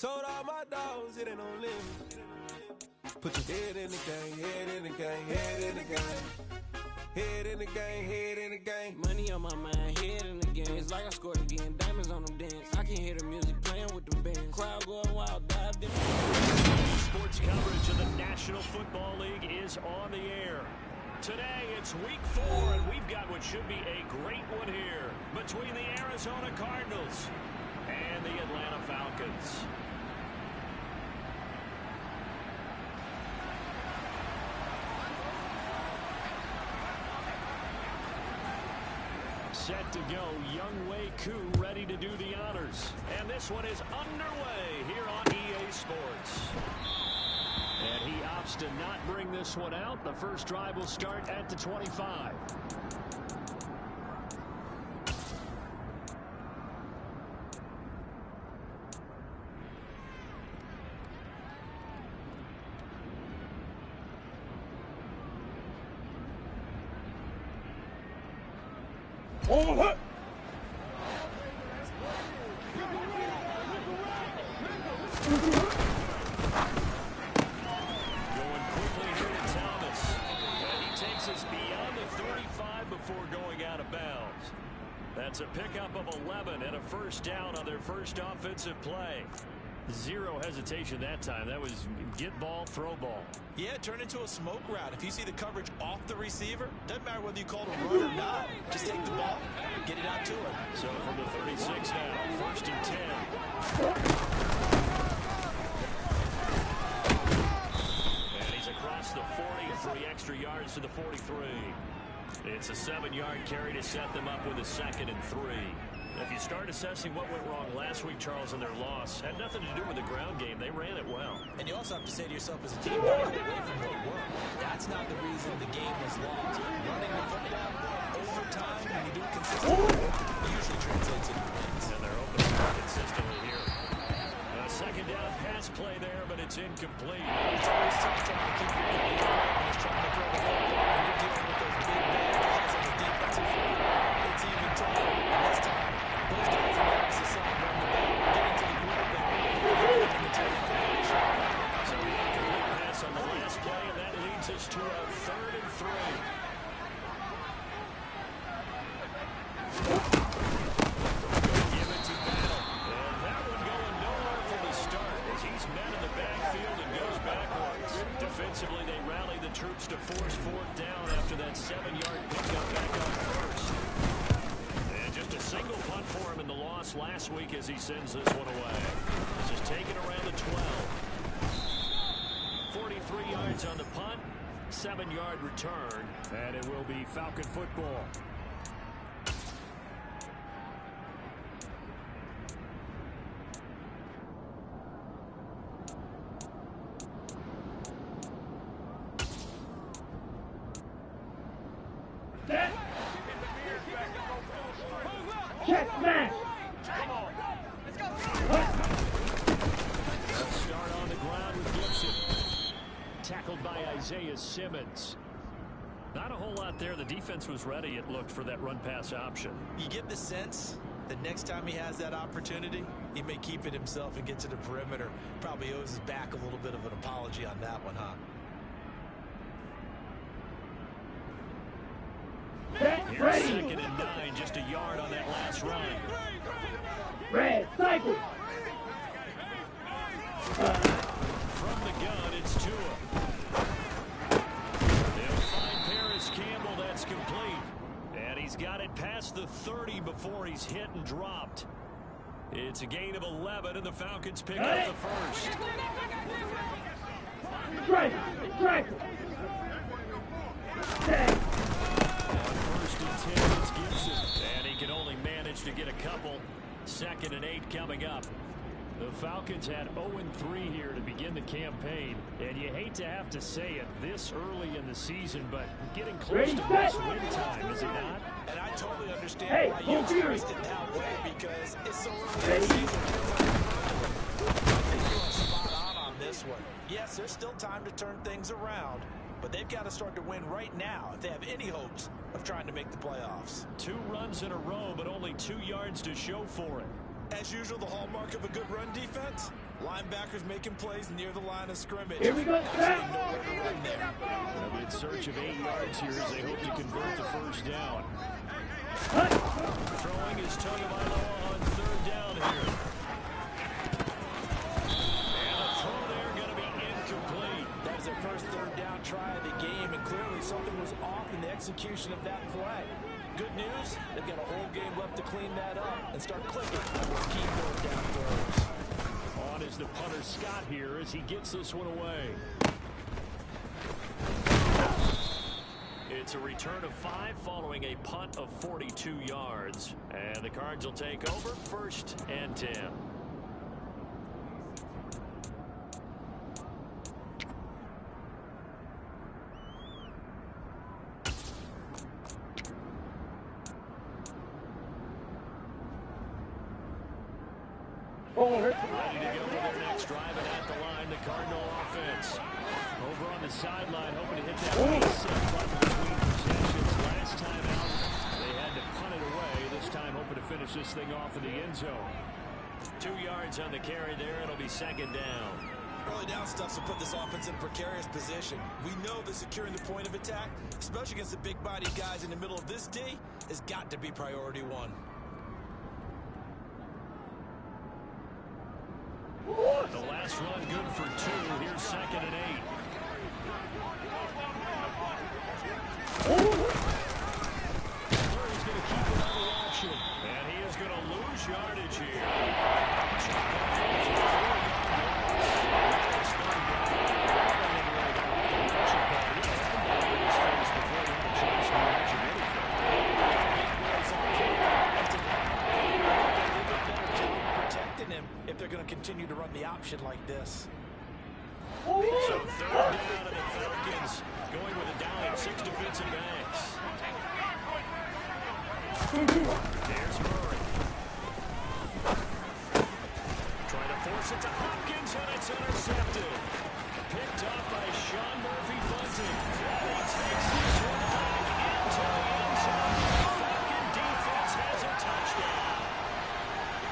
Told all my dogs it ain't no limit. Put your head in the game, head in the game, head in the game. Head in the game, head in the game. Money on my mind, head in the game. It's like I scored again, diamonds on them dance. I can hear the music playing with them bands. Crowd going wild, dive in. Sports coverage of the National Football League is on the air. Today it's week 4, and we've got what should be a great one here between the Arizona Cardinals and the Atlanta Falcons. Set to go, wk3 ready to do the honors. And this one is underway here on EA Sports. And he opts to not bring this one out. The first drive will start at the 25. Oh, hey. Going quickly here to Thomas. And he takes us beyond the 35 before going out of bounds. That's a pickup of 11 and a first down on their first offensive play. Zero hesitation that time. That was get ball, throw ball. Yeah, it turned into a smoke route. If you see the coverage off the receiver, doesn't matter whether you call it a run or not. Just take the ball, get it out to him. So from the 36 now, first and 10. And he's across the 40, 3 extra yards to the 43. It's a 7-yard carry to set them up with a 2nd and 3. If you start assessing what went wrong last week, Charles, in their loss, had nothing to do with the ground game. They ran it well. And you also have to say to yourself as a team, don't get away from what worked. That's not the reason the game was lost. Running the football over time, when you do it consistently, it usually translates into wins. And they're opening up consistently here. A second down pass play there, but it's incomplete. It's always tough trying to keep your guy when he's trying to throw the ball. When you're dealing with those big bad guys on the defensive front, it's even tougher. And this time, those guys on the opposite side run the ball, get into the quarterback, and the tail completion. So the incomplete pass on the last play, and that leads us to a 3rd and 3. Give it to Battle. And that one going nowhere from the start as he's met in the backfield and goes backwards. Defensively, they rally the troops to force 4th down after that 7-yard pickup back on first. And just a single punt for him in the loss last week as he sends this one away. This is taken around the 12. 43 yards on the punt, 7-yard return, and it will be Falcon football. Check, man. Start on the ground with Gibson. Tackled by Isaiah Simmons. Not a whole lot there. The defense was ready, it looked, for that run-pass option. You get the sense that next time he has that opportunity, he may keep it himself and get to the perimeter. Probably owes his back a little bit of an apology on that one, huh? Here's Ready. 2nd and 9, just a yard on that last run. Red, cycle. From the gun, it's Tua. They'll find Paris Campbell. That's complete. And he's got it past the 30 before he's hit and dropped. It's a gain of 11, and the Falcons pick up the first. Strike. Tag. First and 10, it's Gibson. And he can only manage to get a couple. 2nd and 8 coming up. The Falcons had 0-3 here to begin the campaign. And you hate to have to say it this early in the season, but getting close to this win time, is it not? And I totally understand why you expressed it that way, because it's so early in the season. I think you're spot on this one. Yes, there's still time to turn things around, but they've got to start to win right now if they have any hopes of trying to make the playoffs. 2 runs in a row, but only 2 yards to show for it. As usual, the hallmark of a good run defense, Linebackers making plays near the line of scrimmage. Here we go, Absolutely nowhere to run there. They'll be in search of 8 yards here as they hope to convert the first down. Throwing is Tagovailoa on third down here. And a throw there going to be incomplete. That was their first third down try of the game, and clearly something was off in the execution of that play. Good news, they've got a whole game left to clean that up and start clicking on their key third down throws. On is the punter Scott here as he gets this one away. It's a return of 5 following a punt of 42 yards. And the Cards will take over 1st and 10. Ready to go for their next drive, and at the line, the Cardinal offense. Over on the sideline, hoping to hit that reset button between possessions. Last time out, they had to punt it away. This time, hoping to finish this thing off in the end zone. 2 yards on the carry there. It'll be 2nd down. Early down stuff to put this offense in a precarious position. We know that securing the point of attack, especially against the big-bodied guys in the middle of this D, has got to be priority 1. The last run good for 2. Here's 2nd and 8. Murray's going to keep it on the option. And he is going to lose yardage here. If they're going to continue to run the option like this. So 3rd down and the Falcons going with a down 6 defensive backs. There's Murray. Trying to force it to Hopkins, and it's intercepted. Picked off by Sean Murphy-Bunting. And he takes this one into the end zone. Falcon defense has a touchdown.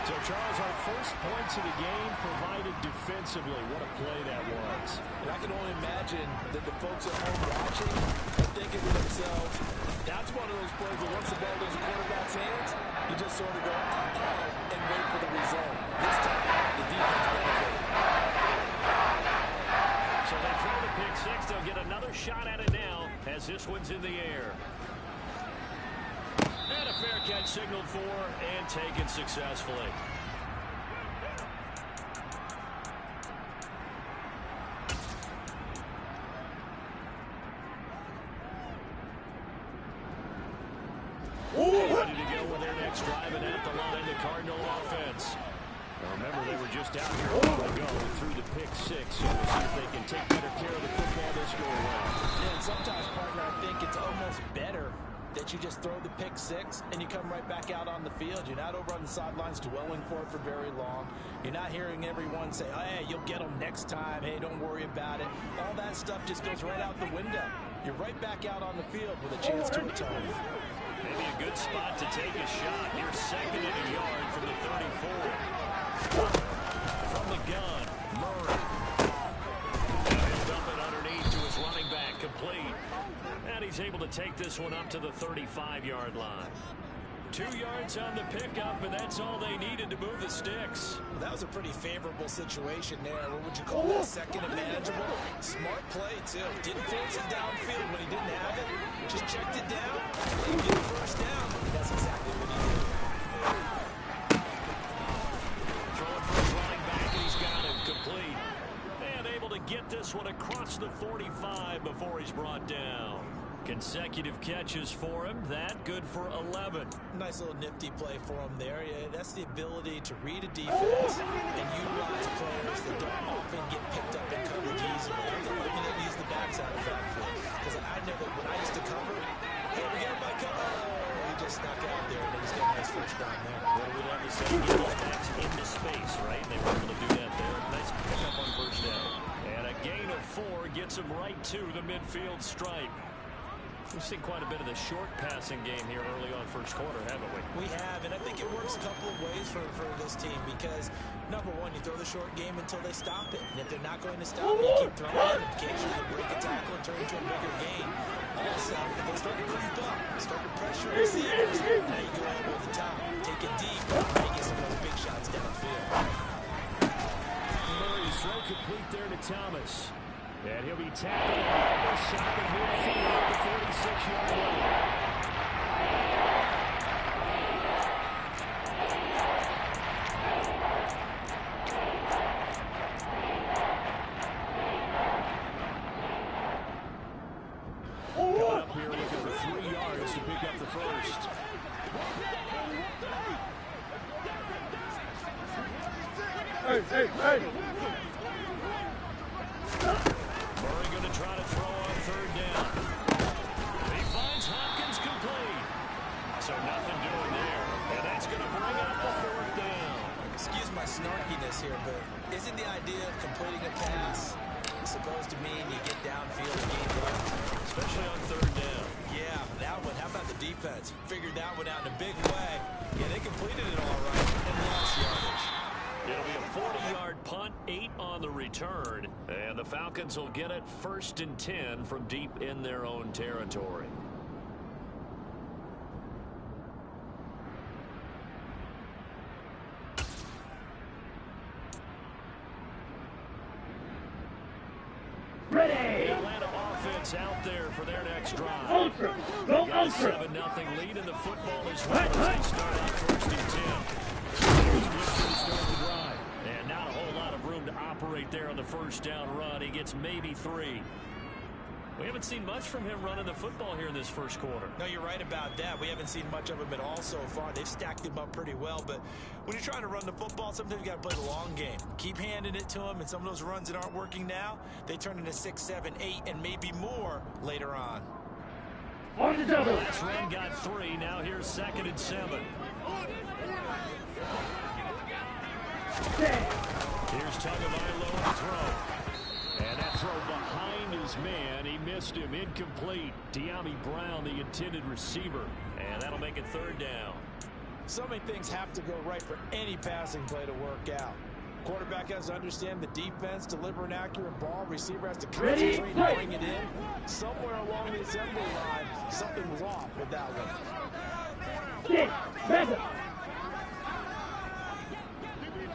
So, Charles, our first points of the game provided defensively. What a play that was. And I can only imagine that the folks at home watching are thinking to themselves, that's one of those plays where once the ball goes in the quarterback's hands, you just sort of go, and wait for the result. This time, the defense benefited. So they throw the pick 6. They'll get another shot at it now as this one's in the air. And a fair catch signaled for and taken successfully. Ready to go with their next drive, and at the line, the Cardinal offense. Now remember, they were just out here a while ago through the pick 6, so we'll see if they can take better care of the football this go around. Yeah, and sometimes, partner, I think it's almost better that you just throw the pick 6 and you come right back out on the field. You're not over on the sidelines dwelling for it for very long. You're not hearing everyone say, oh, hey, you'll get them next time. Hey, don't worry about it. All that stuff just goes right out the window. You're right back out on the field with a chance to atone. Maybe a good spot to take a shot. Here's 2nd and a yard from the 34. From the gun, Murray. He'll dump it underneath to his running back, complete. And he's able to take this one up to the 35-yard line. 2 yards on the pickup, and that's all they needed to move the sticks. That was a pretty favorable situation there. What would you call that? 2nd and manageable? Smart play, too. Didn't force it downfield when he didn't have it. Just checked it down and get the first down. That's exactly what he did. Throwing for his running back, and he's got him complete. And able to get this one across the 45 before he's brought down. Consecutive catches for him. That good for 11. Nice little nifty play for him there. Yeah, that's the ability to read a defense and utilize players that don't often get picked up in coverage easily. I'm looking at use the backside of the backfield. Because I know that when I used to cover, hey, we got my cover. Oh, he just snuck out there, and he's got a nice first down there. What do we love to say? Get those backs into space, right? They were able to do that there. Nice pickup on first down. And a gain of 4 gets him right to the midfield stripe. We've seen quite a bit of the short passing game here early on first quarter, haven't we? We have, and I think it works a couple of ways for this team because, number one, you throw the short game until they stop it. And if they're not going to stop it, you keep throwing it, and occasionally you break a tackle and turn it into a bigger game. Also, if they start to creep up, start to pressure receivers, now you go over the top, take it deep, and now you get some of those big shots downfield. Murray's throw complete there to Thomas. And he'll be tackled on the other side of midfield at the 46-yard line. Coming up here looking for 3 yards to pick up the first. Hey! Murray going to try to throw on third down. He finds Hopkins complete. So nothing doing there. And that's going to bring up the fourth down. Excuse my snarkiness here, but isn't the idea of completing a pass supposed to mean you get downfield and gain yards? Especially on third down. Yeah, that one. How about the defense? Figured that one out in a big way. Yeah, they completed it all right and lost yardage. It'll be a 40-yard punt, 8 on the return, and the Falcons will get it 1st and 10 from deep in their own territory. Ready! The Atlanta offense out there for their next drive. Ultra! Go Got a ultra! 7-0 lead in the football as well as they start out 1st and 10. Here's Woodson to start the drive. And not a whole lot of room to operate there on the first down run. He gets maybe 3. We haven't seen much from him running the football here in this first quarter. No, you're right about that. We haven't seen much of him at all so far. They've stacked him up pretty well, but when you're trying to run the football, sometimes you got to play the long game. Keep handing it to him, and some of those runs that aren't working now, they turn into 6, 7, 8, and maybe more later on. On the double! Last run got 3. Now here's 2nd and 7. Here's Tagovailoa to throw. And that throw behind his man. He missed him. Incomplete. De'Ami Brown, the intended receiver. And that'll make it 3rd down. So many things have to go right for any passing play to work out. Quarterback has to understand the defense, deliver an accurate ball. Receiver has to concentrate and bring it in. Somewhere along the assembly line, something was off with that one. Stick! Mega!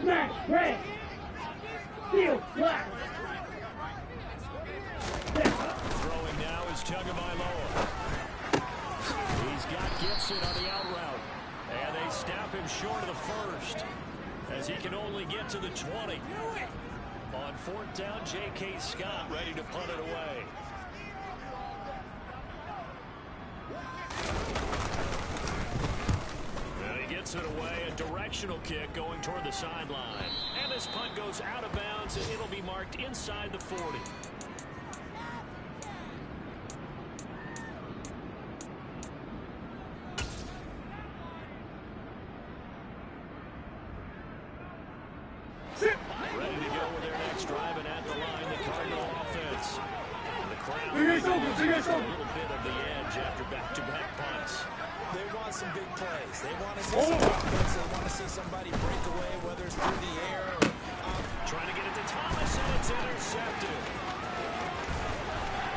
Smash! Red! Steel! Black! Throwing now is Tagovailoa. He's got Gibson on the out route. And they snap him short of the first, as he can only get to the 20. On 4th down, J.K. Scott ready to punt it away. And he gets it away. A directional kick going toward the sideline. And this punt goes out of bounds, and it'll be marked inside the 40. Ready to go with their next drive, and at the line, the Cardinal offense. And the crowd a little bit of the edge after back-to-back punts. They want some big plays. They want to see some offense. They want to see somebody break away, whether it's through the air or trying to get it to Thomas, and it's intercepted.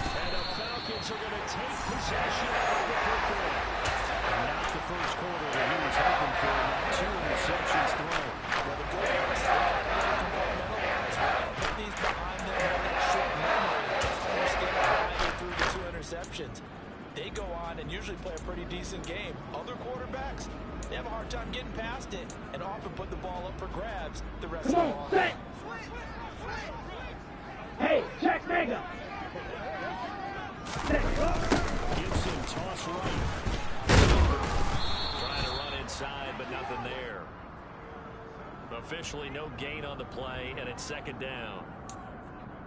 And the Falcons are going to take possession of the football. And not the first quarter that he was hoping for. Not 2 interceptions thrown. well, the goalposts put these behind them on that short memory. Just understand why they threw the 2 interceptions. They go on and usually play a pretty decent game. Other quarterbacks, they have a hard time getting past it and often put the ball up for grabs the rest of the ball. Hey, check mega! Gibson toss right. Trying to run inside, but nothing there. Officially no gain on the play, and it's 2nd down.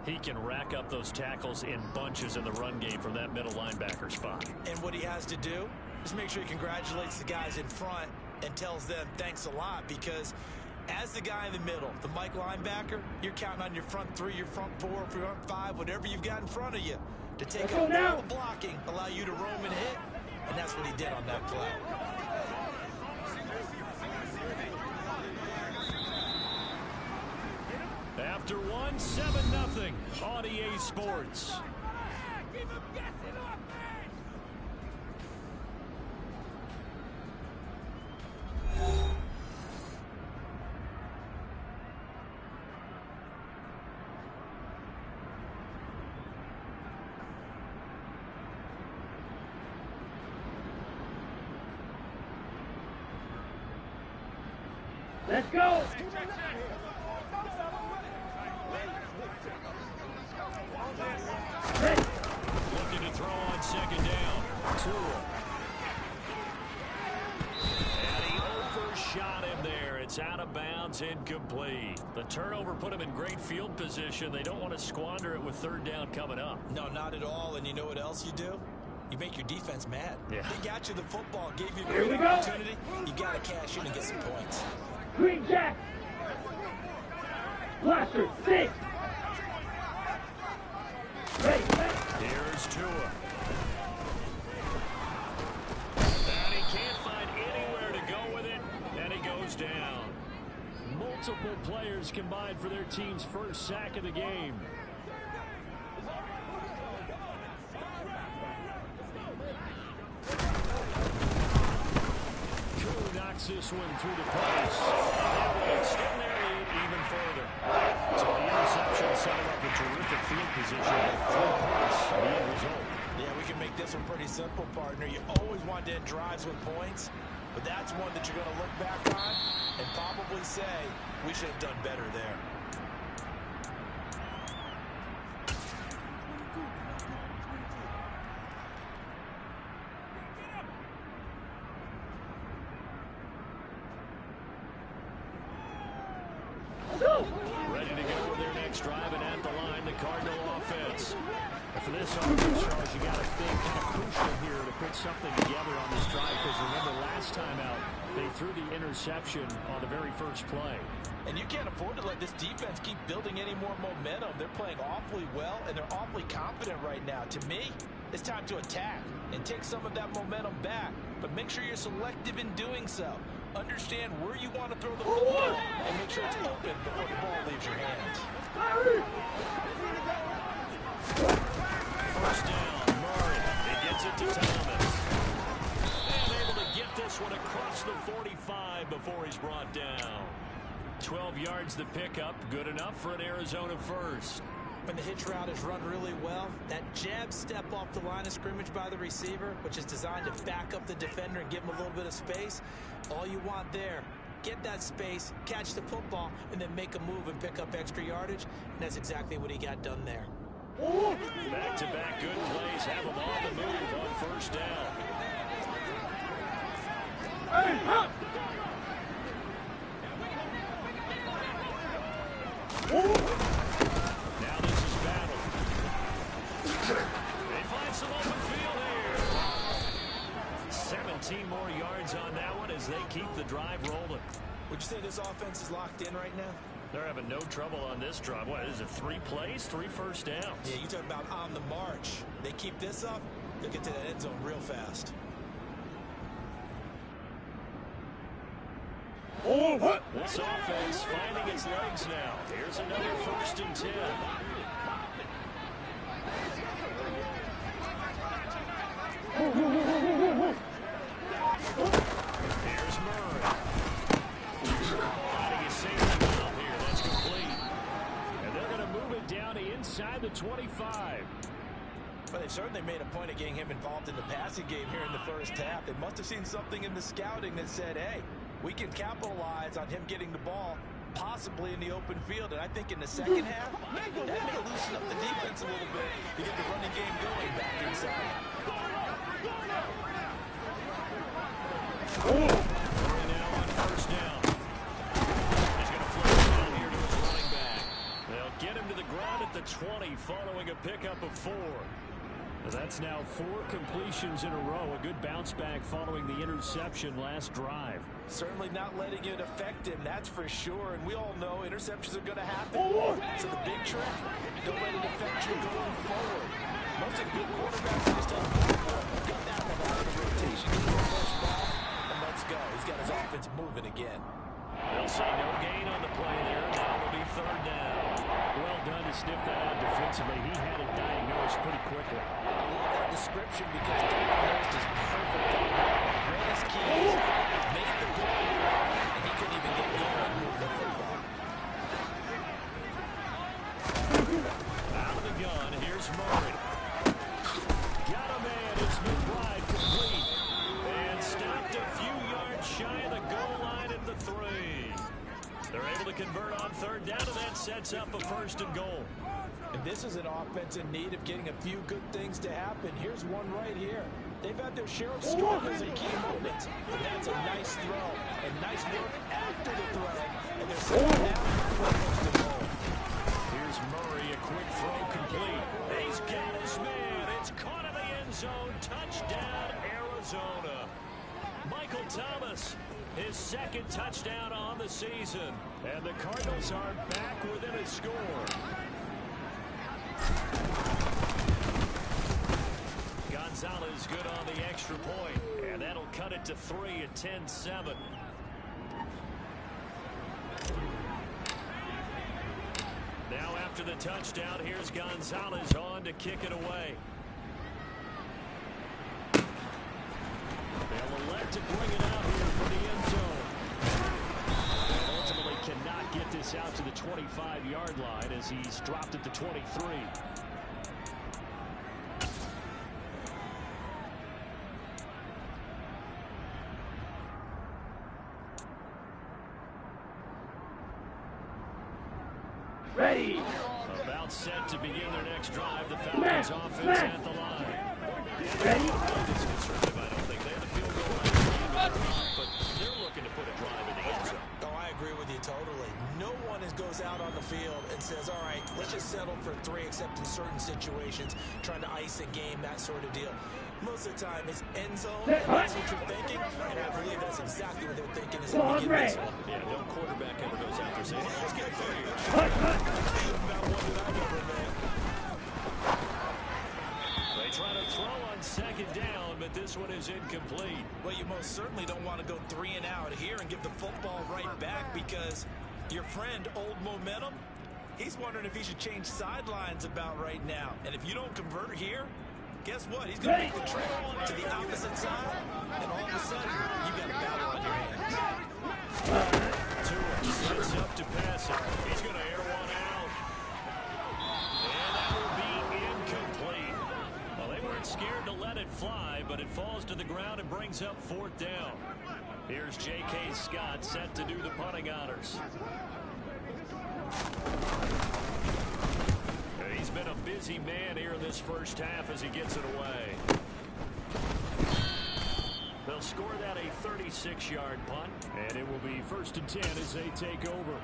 He can rack up those tackles in bunches in the run game from that middle linebacker spot. And what he has to do is make sure he congratulates the guys in front and tells them thanks a lot, because as the guy in the middle, the Mike linebacker, you're counting on your front 3, your front 4, your front 5, whatever you've got in front of you. to take out all the blocking, allow you to roam and hit, and that's what he did on that play. After one, 7-0 on EA Sports. Let's go! Looking to throw on second down. Tua. And he overshot him there. It's out of bounds, incomplete. The turnover put him in great field position. They don't want to squander it with third down coming up. No, not at all. And you know what else you do? You make your defense mad. Yeah. They got you the football, gave you a great opportunity. You got to cash in and get some points. Green Jack! Blaster, 6! Ready. Here's Tua. And he can't find anywhere to go with it, and he goes down. Multiple players combined for their team's first sack of the game. Knocks this one through the post. They will extend their lead even further. So the interception set up a terrific field position. 3 points, the end result. Yeah, we can make this one pretty simple, partner. You always want to end drives with points, but that's one that you're going to look back on and probably say, we should have done better there. Ready to go with their next drive, and at the line, the Cardinal offense. And for this offense, Charles, you got to think kind of crucial here to put something together on this drive, because remember last time out, they threw the interception on the very first play. And you can't afford to let this defense keep building any more momentum. They're playing awfully well, and they're awfully confident right now. To me, it's time to attack and take some of that momentum back, but make sure you're selective in doing so. Understand where you want to throw the football and make sure it's open before the ball leaves your hands. First down, Murray. He gets it to Thomas. And able to get this one across the 45 before he's brought down. 12 yards the pickup, good enough for an Arizona first. When the hitch route is run really well, that jab step off the line of scrimmage by the receiver, which is designed to back up the defender and give him a little bit of space, all you want there, get that space, catch the football, and then make a move and pick up extra yardage, and that's exactly what he got done there. Back-to-back good plays have him on the move on first down. Now this is battle. They find some open field here. 17 more yards on that one as they keep the drive rolling. Would you say this offense is locked in right now? They're having no trouble on this drive. What is it, 3 plays, 3 first downs? Yeah, you talk about on the march. They keep this up, they'll get to that end zone real fast. This offense finding its legs now. Here's another 1st and 10. Here's Murray. Finding his safety valve here. That's complete. And they're going to move it down to inside the 25. But they've certainly made a point of getting him involved in the passing game here in the first half. They must have seen something in the scouting that said, hey, we can capitalize on him getting the ball, possibly in the open field. And I think in the second half, that may loosen up the defense a little bit to get the running game going back inside. Murray now on first down. He's going to flip it down here to his running back. They'll get him to the ground at the 20 following a pickup of 4. That's now 4 completions in a row. A good bounce back following the interception last drive. Certainly not letting it affect him, that's for sure. And we all know interceptions are going to happen. So the big trick, don't let it affect you going forward. Most of the good quarterbacks just don't got that in the back of the rotation. Get the first ball, and let's go. He's got his offense moving again. They'll say no gain on the play there. Now it'll be third down. Well done to sniff that out defensively. He had it diagnosed pretty quickly. I love that description because diagnosed is perfect on that. Ran his keys, made the play, and he couldn't even get going and move the football. Out of the gun, here's Murray. Got a man, it's McBride complete. And stopped a few yards shy of the goal line at the 3. They're able to convert on third down, and that sets up a first and goal. And this is an offense in need of getting a few good things to happen. Here's one right here. They've had their share of struggles in key moments, but that's a nice throw and nice work after the throw. And they're setting down for first and goal. Here's Murray, a quick throw complete. He's got his man. It's caught in the end zone. Touchdown, Arizona. Michael Thomas, his second touchdown on the season. And the Cardinals are back within a score. Gonzalez good on the extra point. And that'll cut it to 3 at 10-7. Now after the touchdown, here's Gonzalez on to kick it away. They'll elect to bring it out here for the end zone. And ultimately cannot get this out to the 25-yard line as he's dropped at the 23. Ready. About set to begin their next drive. The Falcons offense at the line. Ready. I don't think they had the field goal line, but they're looking to put a drive in the end zone. Oh, I agree with you totally. No one goes out on the field and says, all right, let's just settle for 3 except in certain situations, trying to ice a game, that sort of deal. Most of the time, it's end zone, and that's what you're thinking, and I believe that's exactly what they're thinking as they begin this one. Yeah, no quarterback ever goes out there saying, hey, let's get 3. Not one that I ever met. They try to throw on second down, but this one is incomplete. Well, you most certainly don't want to go 3 and out here and give the football right back because your friend, Old Momentum, he's wondering if he should change sidelines about right now. And if you don't convert here, guess what? He's going to make the trip to the opposite side, and all of a sudden, you've got a battle on your hands. Tua sets up to pass it. He's going to air one out. And that will be incomplete. Well, they weren't scared to let it fly, but it falls to the ground and brings up fourth down. Here's J.K. Scott set to do the punting honors. He's been a busy man here in this first half as he gets it away. They'll score that a 36-yard punt. And it will be 1st and 10 as they take over.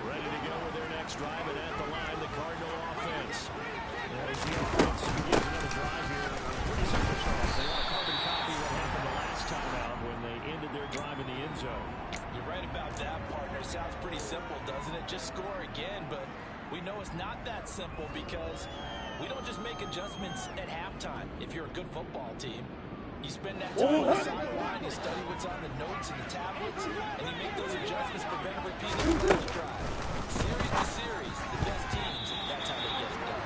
Ready to go with their next drive, and at the line, the Cardinal offense. As the offense begins another drive here, pretty simple stuff. They want to carbon copy what happened the last time out when they ended their drive in the end zone. You're right about that, partner. Sounds pretty simple, doesn't it? Just score again, but we know it's not that simple because we don't just make adjustments at halftime. If you're a good football team, you spend that time on the sideline, you study what's on the notes and the tablets, and you make those adjustments, prevent a repeat of the first drive. Series to series, the best teams, that's how they get it done.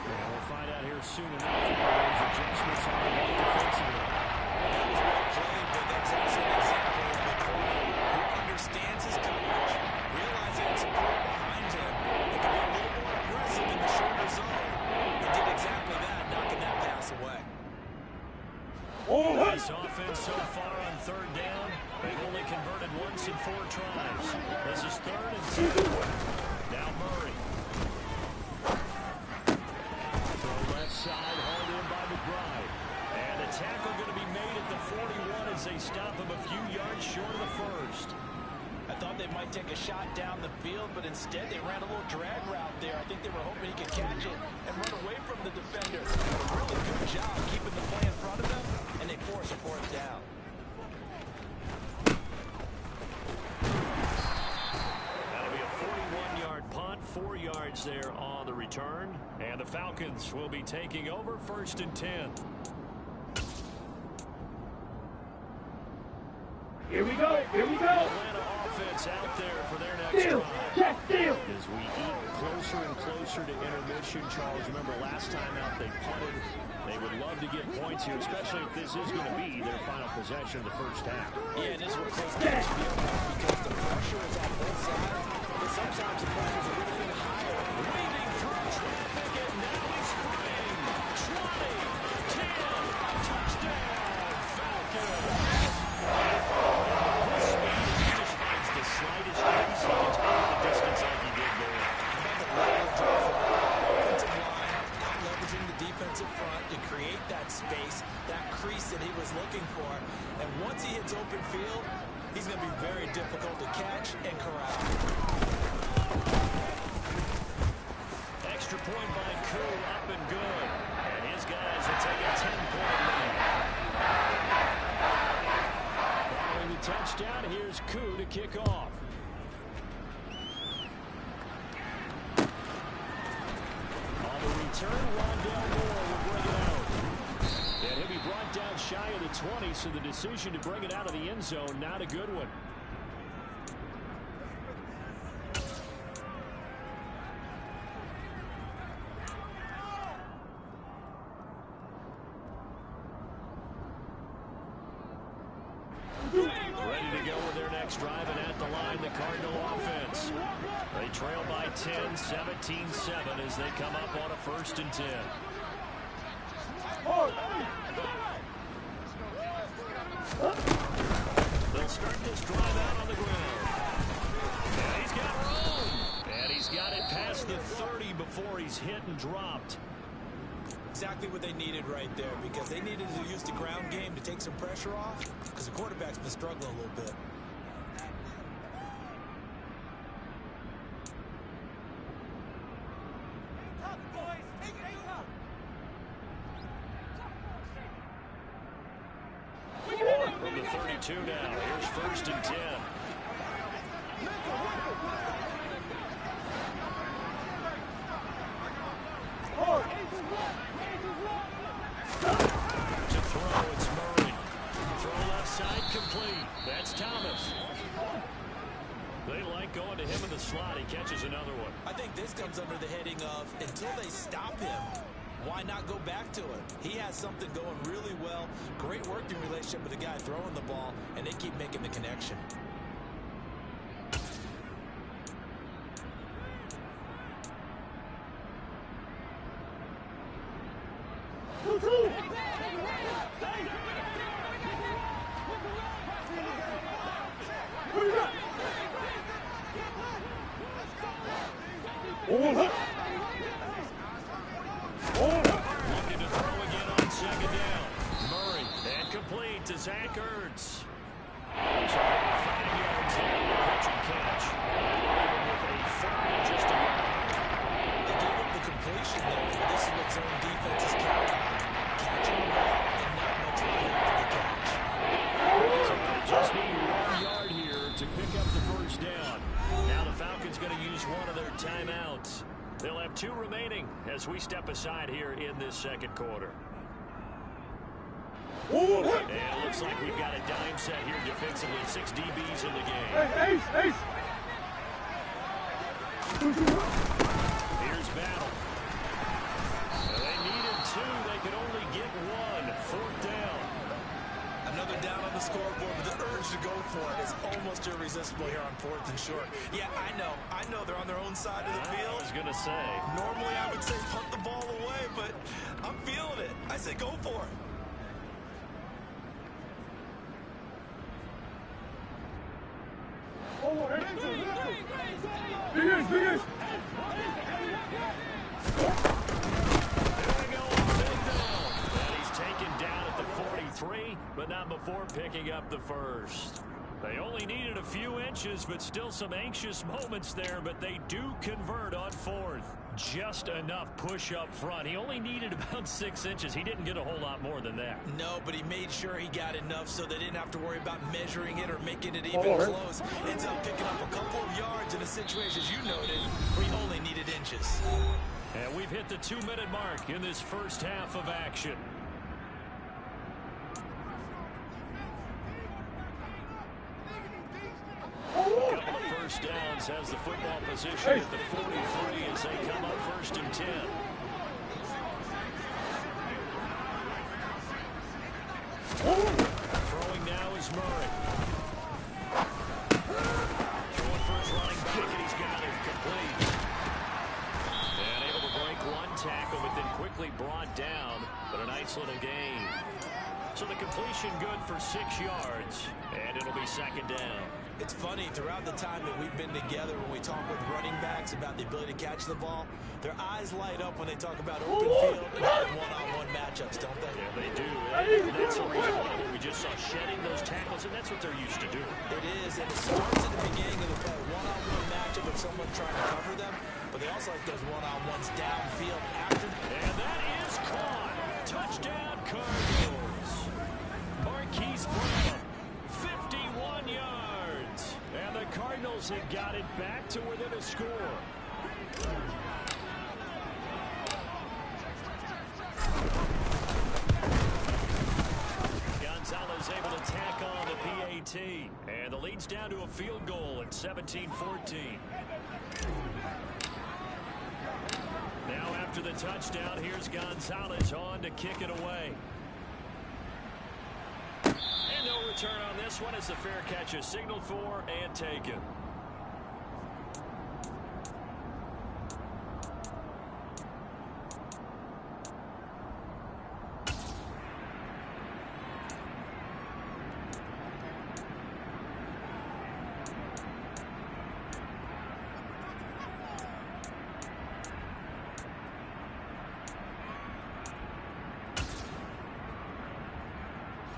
And we'll find out here soon enough what those adjustments are defensively. That was well played, but that's also an example of a player who understands his coverage, realizing support behind him, and can be a little more aggressive in the shorter zone. He did exactly that, knocking that pass away. This offense so far on third down, they've only converted once in 4 tries. This is 3rd and 2. Now Murray. Throw left side, hauled in by McBride. And a tackle going to be made at the 41 as they stop him a few yards short of the first. I thought they might take a shot down the field, but instead they ran a little drag route there. I think they were hoping he could catch it and run away from the defender. A really good job keeping the play in front of them return, and the Falcons will be taking over 1st and 10. Here we go. Here we go. Atlanta offense out there for their next Steal. drive. Check steal. As we eat closer and closer to intermission, Charles, remember last time out they punted. They would love to get points here, especially if this is going to be their final possession of the first half. Yeah, and this is what close games feel like because the pressure is on both sides, but sometimes the pressure is a little bit higher. Weaving through traffic, and now he's spraying. 20, 10, touchdown, Falcons. His speed, he just finds the slightest chance he can take the distance like he did there. Offensive line, not leveraging the defensive front to create that space, that crease that he was looking for. And once he hits open field, he's going to be very difficult to catch and corral. Extra point by Koo, up and good. And his guys will take a 10-point lead. Following the touchdown, here's Koo to kick off. On the return, Rondell Moore will bring it out. And he'll be brought down shy of the 20, so the decision to bring it out of the end zone, not a good one. Ready to go with their next drive, and at the line, the Cardinal offense. They trail by 10, 17-7 as they come up on a 1st and 10. They'll start this drive out on the ground. And he's got room. And he's got it past the 30 before he's hit and dropped. Exactly what they needed right there because they needed to use the ground game to take some pressure off because the quarterback's been struggling a little bit. From the 32 now, here's 1st and 10. To throw, it's Murray. Throw left side, complete. That's Thomas. They like going to him in the slot. He catches another one. I think this comes under the heading of until they stop him, why not go back to it? He has something going really well. Great working relationship with the guy throwing the ball, and they keep making the connection. Looking to throw again on 2nd down. Murray, and complete to Zach Ertz. So 5 yards there, catch and catch. With a 3rd and just a yard. They gave up the completion there. This is what zone defense is counting on. Catching the ball and not much running after the catch. So they just need 1 yard here to pick up the 1st down. Now the Falcons going to use one of their timeouts. They'll have 2 remaining as we step aside here in this 2nd quarter. And it looks like we've got a dime set here defensively. 6 DBs in the game. Here's Battle. They needed 2. They could only get 1. 4th down. Another down on the scoreboard, but the urge to go for it is almost irresistible here on 4th and short. Yeah, I know they're on their own side of the field. I was going to say. Normally I would say punt the ball away, but I'm feeling it. I say go for it. There we go, big down. And he's taken down at the 43, but not before picking up the 1st. They only needed a few inches, but still some anxious moments there, but they do convert on 4th. Just enough push up front. He only needed about 6 inches. He didn't get a whole lot more than that. No, but he made sure he got enough so they didn't have to worry about measuring it or making it even close. Ends up picking up a couple of yards in a situation, as you noted, where he only needed inches. And we've hit the 2-minute mark in this first half of action. A couple of first downs has the football position at the 43 as they come up 1st and 10. Throwing now is Murray. Throwing for his running back, and he's got it complete. And able to break one tackle, but then quickly brought down. But a nice little gain. So the completion good for 6 yards, and it'll be 2nd down. It's funny, throughout the time that we've been together, when we talk with running backs about the ability to catch the ball, their eyes light up when they talk about open field and one-on-one matchups, don't they? Yeah, they do. And that's the reason why we just saw shedding those tackles, and that's what they're used to doing. It is, and it starts at the beginning of the play. One-on-one matchup with someone trying to cover them, but they also like those one-on-ones downfield after. And that is caught. Touchdown, Cardinals. Marquise Brown, 51 yards. And the Cardinals have got it back to within a score. Gonzalez able to tack on the PAT. And the lead's down to a field goal at 17-14. Now after the touchdown, here's Gonzalez on to kick it away. And no return on this one as the fair catch is signaled for and taken.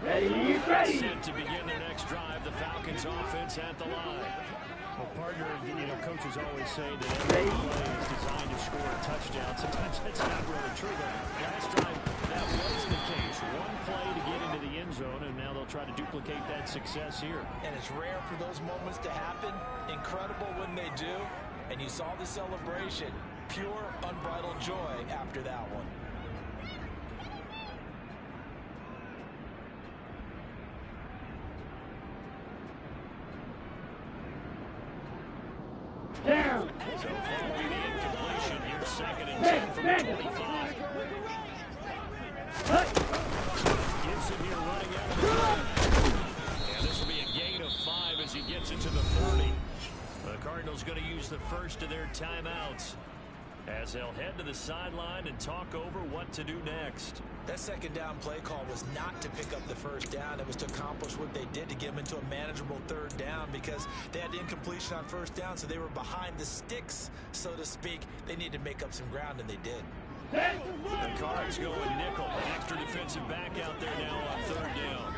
Ready. Set to begin their next drive, the Falcons offense at the line. Well, partner, coaches always say that every play is designed to score a touchdown. Sometimes that's not really true, but last drive, that was the case. One play to get into the end zone, and now they'll try to duplicate that success here. And it's rare for those moments to happen. Incredible when they do. And you saw the celebration. Pure, unbridled joy after that one. Down. So following the incompletion, here's 2nd and 10 from the 25. Gibson here running out of the play. And this will be a gain of 5 as he gets into the 30. The Cardinals going to use the first of their timeouts as they'll head to the sideline and talk over what to do next. That 2nd down play call was not to pick up the 1st down. It was to accomplish what they did to get them into a manageable 3rd down because they had incompletion on 1st down, so they were behind the sticks, so to speak. They needed to make up some ground, and they did. The Cards going nickel. An extra defensive back out there now on 3rd down.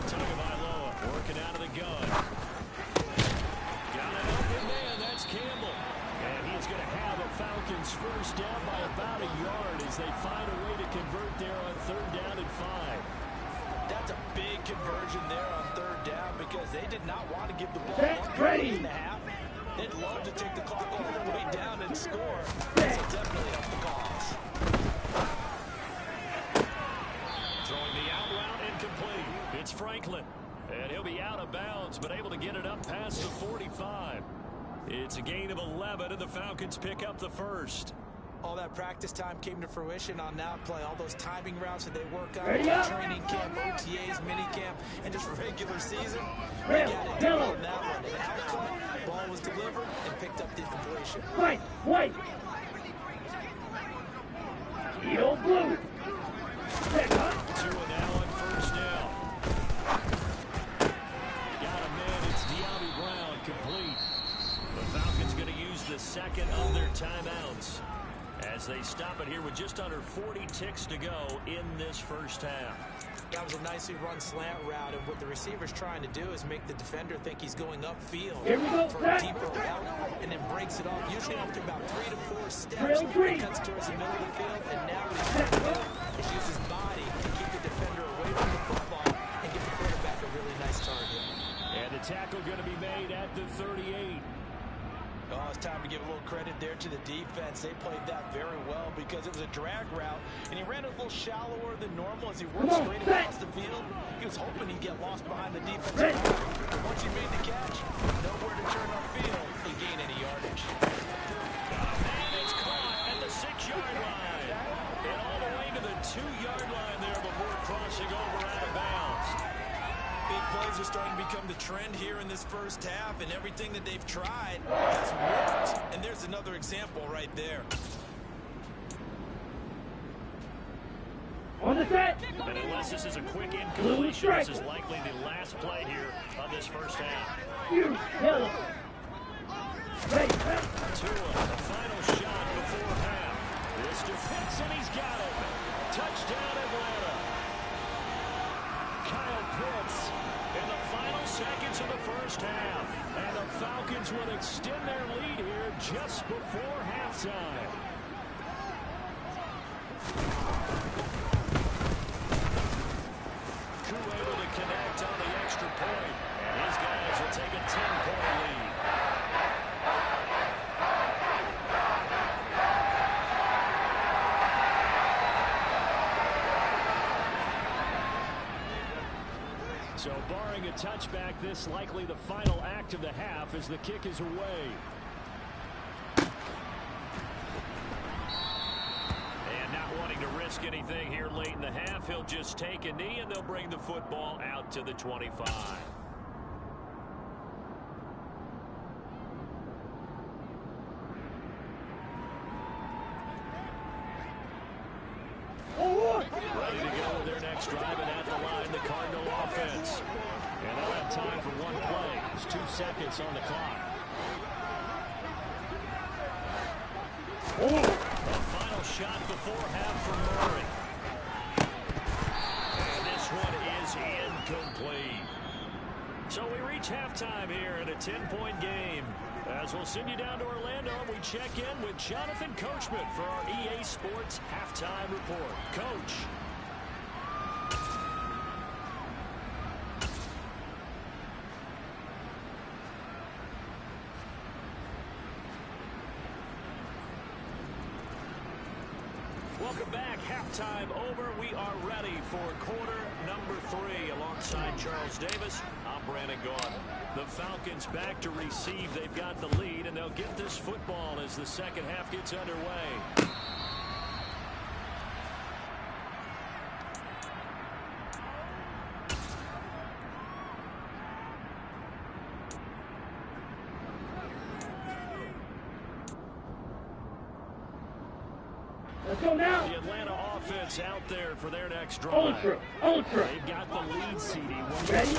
Tagovailoa working out of the gun. Got an open man. That's Campbell. And he's going to have a Falcons 1st down by about a yard as they find a way to convert there on 3rd down and 5. That's a big conversion there on 3rd down because they did not want to give the ball Ready. 1.5. They'd love to take the clock all the way down and score. So definitely up the cause. Throwing the out route incomplete. It's Franklin. And he'll be out of bounds, but able to get it up past the 45. It's a gain of 11, and the Falcons pick up the 1st. All that practice time came to fruition on that play. All those timing routes that they work on, Ready up. training camp, OTAs, mini camp, and just regular season. They got it done on that one. And outcome, ball was delivered and picked up the completion. White. Steel blue. Tua now on 1st down. Got a man. It's De'Ami Brown complete. The Falcons going to use the 2nd of their timeouts as they stop it here with just under 40 ticks to go in this 1st half. That was a nicely run slant route, and what the receiver's trying to do is make the defender think he's going upfield Here we go, for a back. deeper route, and then breaks it off, usually after about 3 to 4 steps. Drill three. He cuts towards the middle of the field, and now what he's trying to do is use his body to keep the defender away from the football and give the quarterback a really nice target. And the tackle going to be made at the 38. Oh, it's time to give give a little credit there to the defense. They played that very well because it was a drag route, and he ran it a little shallower than normal as he worked straight across the field. He was hoping he'd get lost behind the defensive line. But once he made the catch, nowhere to turn upfield and gain any yardage. And it's caught at the 6-yard line. And all the way to the 2-yard line there before crossing over out of bounds. Big plays are starting to become the trend here in this first half, and everything that they've tried has worked. And there's another example right there. On the set. And unless this is a quick incompletion, this is likely the last play here of this first half. You hell. Ready. Tua, the final shot before half. This to Pitts, and he's got it. Touchdown, Atlanta. Kyle Pitts in the final seconds of the first half. And the Falcons will extend their lead here just before halftime. Able to connect on the extra point, and these guys will take a 10-point lead. So barring a touchback, this likely the final act of the half as the kick is away. Anything here late in the half, he'll just take a knee and they'll bring the football out to the 25. Ready to go with their next drive, and at the line the Cardinal offense, and they'll have time for one play. There's 2 seconds on the clock. The final shot before half for Murray. And this one is incomplete. So we reach halftime here in a 10-point game. As we'll send you down to Orlando, we check in with Jonathan Coachman for our EA Sports Halftime Report. Coach. Welcome back. Halftime over. We are ready for quarter number 3. Alongside Charles Davis, I'm Brandon Gaudin. The Falcons back to receive. They've got the lead, and they'll get this football as the second half gets underway. Let's go now. The Atlanta offense out there for their next drive. Ultra. They've got the lead, CD. Ready? In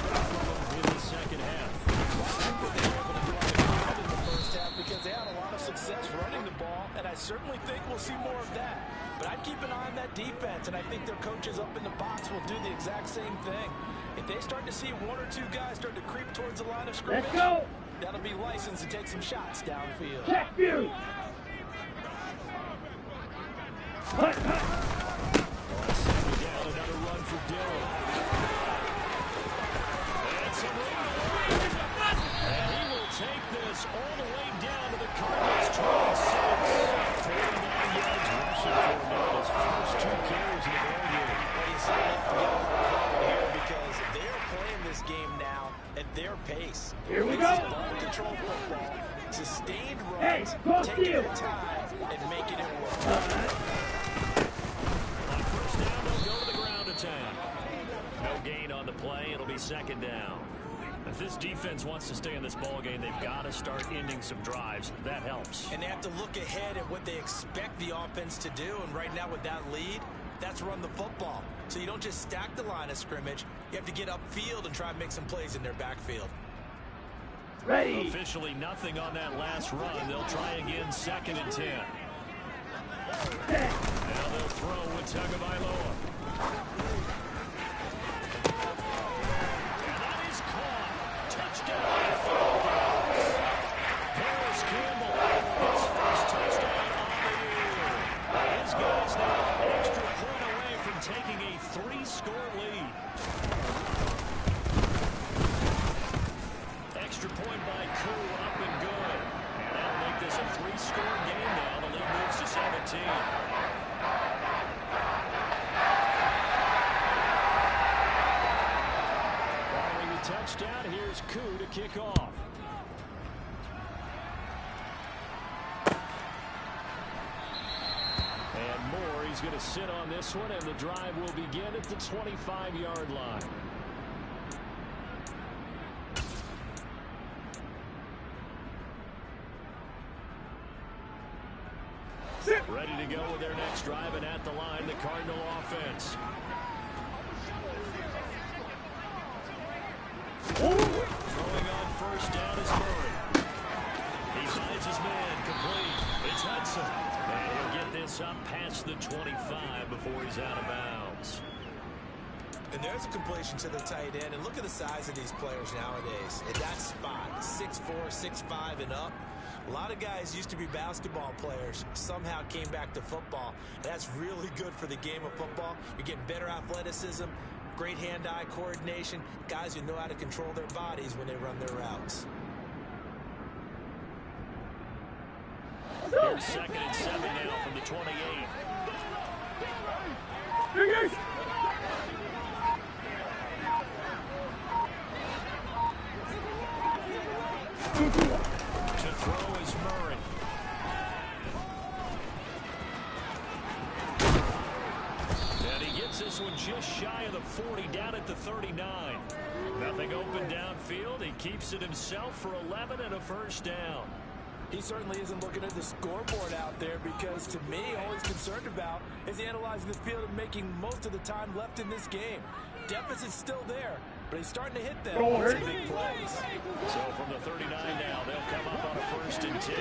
the second half. They were able to draw the crowd in the first half because they had a lot of success running the ball, and I certainly think we'll see more of that. But I'd keep an eye on that defense, and I think their coaches up in the box will do the exact same thing. If they start to see 1 or 2 guys start to creep towards the line of scrimmage, Let's go. that'll be license to take some shots downfield. Check you. Hut. Down, another run for Dillon. And some room to run. And he will take this all the way down to the Cardinals' 26. 49 yards rushing for him on his first 2 carries in the ball game. Well, you see them get a little credit here because they're playing this game now at their pace. Here we This is go. ball control football, sustained Hey, runs, go taking steal. their time and making it work. On first down, they'll go to the ground attack. No gain on the play. It'll be second down. If this defense wants to stay in this ball game, they've got to start ending some drives. That helps. And they have to look ahead at what they expect the offense to do. And right now with that lead, that's run the football. So you don't just stack the line of scrimmage. You have to get upfield and try and make some plays in their backfield. Ready. Officially nothing on that last run. They'll try again, 2nd and 10. Now they'll throw with Tagovailoa. And that is caught. Touchdown, Falcons. Harris Campbell, his first touchdown on the year. His guys now an extra point away from taking a 3-score lead. Extra point by Koo, up and good. And that'll make this a 3 touchdown. Here's Koo to kick off. And Moore, he's going to sit on this one, and the drive will begin at the 25-yard line. Ready to go with their next drive, and at the line, the Cardinal offense. Throwing on first down is Murray. He finds his man, complete. It's Hudson. And he'll get this up past the 25 before he's out of bounds. And there's a completion to the tight end. And look at the size of these players nowadays. At that spot, 6'4", 6'5", and up. A lot of guys used to be basketball players, somehow came back to football. That's really good for the game of football. You're getting better athleticism, great hand-eye coordination, guys who know how to control their bodies when they run their routes. Here's 2nd and 7 now from the 28. To throw is Murray. And he gets this one just shy of the 40, down at the 39. Nothing open downfield. He keeps it himself for 11 and a first down. He certainly isn't looking at the scoreboard out there because, to me, all he's concerned about is analyzing the field and making most of the time left in this game. Deficit's still there, but he's starting to hit them with some big plays. So from the 39 now, they'll come up on a 1st and 10.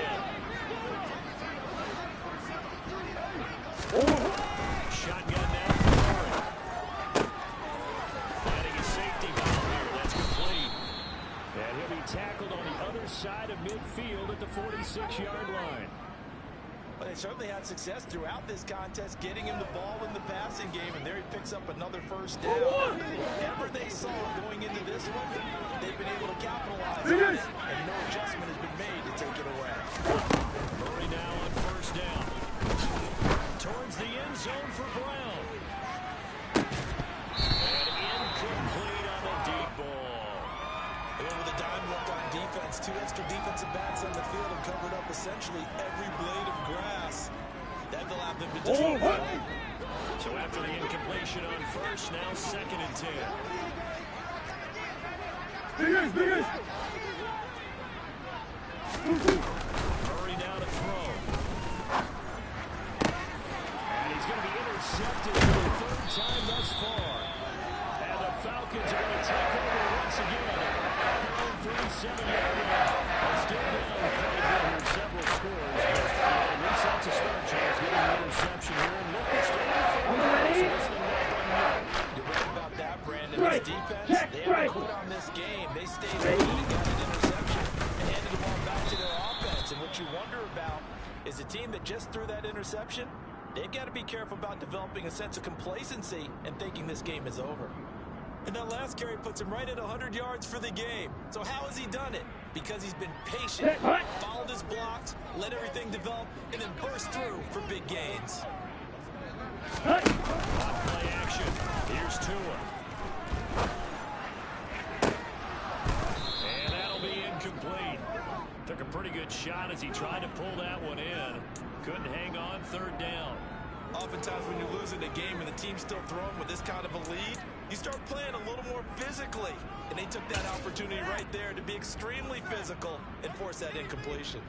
Shotgun now for Murray. Finding a safety valve here. That's complete. And he'll be tackled on the other side of midfield at the 46-yard line. But they certainly had success throughout this contest, getting him the ball in the passing game, and there he picks up another first down. Whatever they saw going into this one, they've been able to capitalize on it, and no adjustment has been made to take it away. Murray now on first down. Towards the end zone for Brown. And incomplete on the deep ball. And with a dime look on defense, 2 extra defensive backs on the field and covered up essentially every blade of grass. That will have them to defend. So after the incompletion on first, now 2nd and 10. Murray now to throw. And he's going to be intercepted for the 3rd time thus far. And the Falcons are going to take over once again. 37-yard line. Still down 5 here, several scores. At least that's a start chance getting an interception here. And look, it's still You're right about that, Brandon. This defense, they haven't quit on this game. They stayed with it and got an interception and handed the ball back to their offense. And what you wonder about is a team that just threw that interception, they've got to be careful about developing a sense of complacency and thinking this game is over. And that last carry puts him right at 100 yards for the game. So how has he done it? Because he's been patient, followed his blocks, let everything develop, and then burst through for big gains. on play action. Here's Tua. And that'll be incomplete. Took a pretty good shot as he tried to pull that one in. Couldn't hang on, 3rd down. Oftentimes when you're losing a game and the team's still throwing with this kind of a lead, you start playing a little more physically. And they took that opportunity right there to be extremely physical and force that incompletion.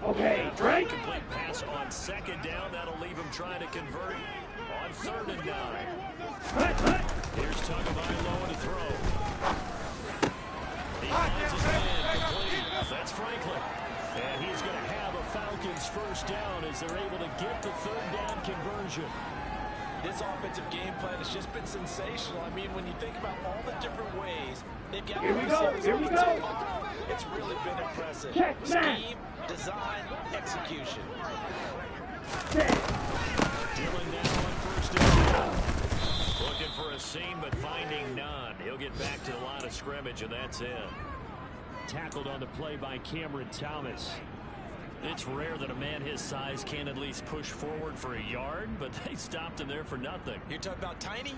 Okay, Frank. Complete pass on 2nd down. That'll leave him trying to convert on 3rd and 9. Here's Tagovailoa to throw. He finds his man complete. That's Franklin. And he's going to have a Falcons 1st down as they're able to get the 3rd down conversion. This offensive game plan has just been sensational. I mean, when you think about all the different ways they've got Here we go. it's really been impressive. Check, Scheme, design, execution. Dillon now on 1st down. Looking for a seam, but finding none. He'll get back to the line of scrimmage, and that's it. tackled on the play by Cameron Thomas. It's rare that a man his size can at least push forward for a yard, but they stopped him there for nothing. You're talking about tiny?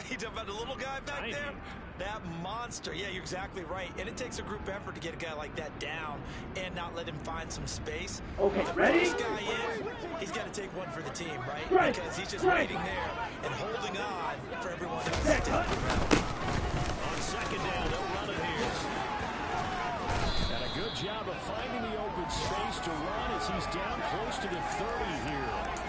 You talking about the little guy back Tiny. there? That monster. Yeah, you're exactly right. And it takes a group effort to get a guy like that down and not let him find some space. Okay, the ready? first guy in, he's got to take one for the team, right? Because he's just waiting there and holding on for everyone else to take him out. On second down, they'll run it here. And a good job of finding the open space to run as he's down close to the 30 here.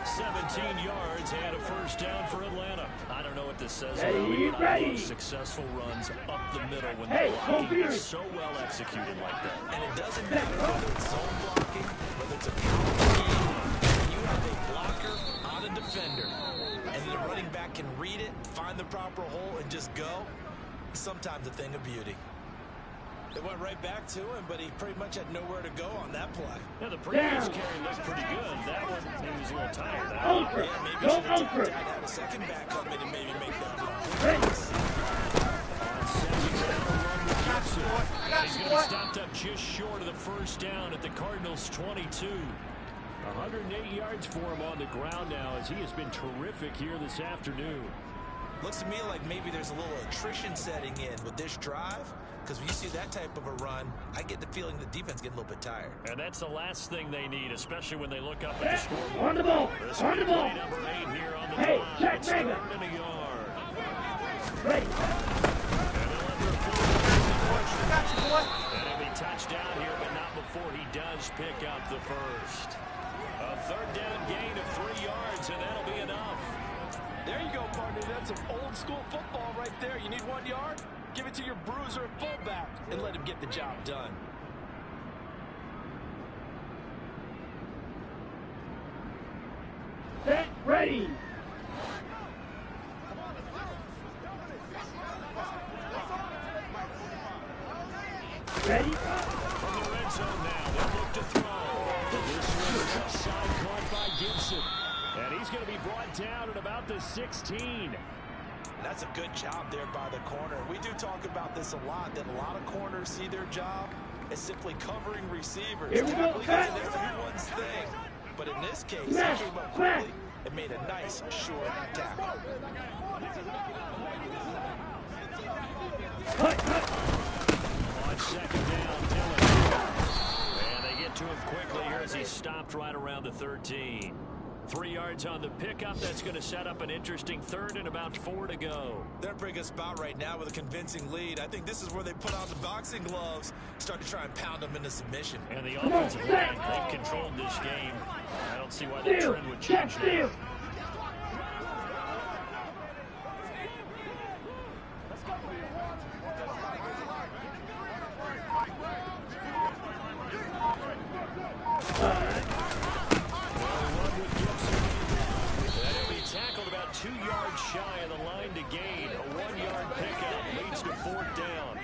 17 yards and a first down for Atlanta. I don't know what this says Ready, about him, but I ready. love successful runs up the middle when Hey, the blocking come here. is so well executed like that. And it doesn't matter whether it's zone blocking, whether it's a counter scheme, when you have a blocker on a defender, and the running back can read it, find the proper hole, and just go, it's sometimes a thing of beauty. It went right back to him, but he pretty much had nowhere to go on that play. Yeah, the previous carry looked pretty good. That one, he was a little tired. Over. Yeah, maybe Go should have over. tapped out, had a second back come in and maybe make that run. Ready. On second down, a run with Gibson. He's going to be stopped up just short of the first down at the Cardinals' 22. 108 yards for him on the ground now as he has been terrific here this afternoon. Looks to me like maybe there's a little attrition setting in with this drive, because when you see that type of a run, I get the feeling the defense getting a little bit tired. And that's the last thing they need, especially when they look up at the scoreboard. On the ball. This On will the be ball. play number 8 here on the Hey, drive. check, It's check. 3rd and a yard. Ready. And they'll have their full and he'll be touched down here, but not before he does pick up the first. A 3rd down gain of 3 yards, and that'll be enough. There you go, partner. That's some old school football right there. You need 1 yard? Give it to your bruiser fullback and let him get the job done. Set. Ready. Ready. From the red zone now, they'll look to throw. This one is outside, caught by Gibson. And he's going to be brought down at about the 16. That's a good job there by the corner. We do talk about this a lot, that a lot of corners see their job as simply covering receivers. Here we go. Tackling isn't everyone's thing. But in this case, he came up quickly and made a nice, short tackle. Cut. On second down, Dillon. And they get to him quickly here as he stopped right around the 13. 3 yards on the pickup. That's going to set up an interesting 3rd and about 4 to go. They're in a pretty good spot right now with a convincing lead. I think this is where they put on the boxing gloves, start to try and pound them into submission. And the offensive line, they've controlled this game. I don't see why that Steal. trend would Check. change Steal. now. That'll be tackled about 2 yards shy of the line to gain. A 1-yard pickup leads to 4th down.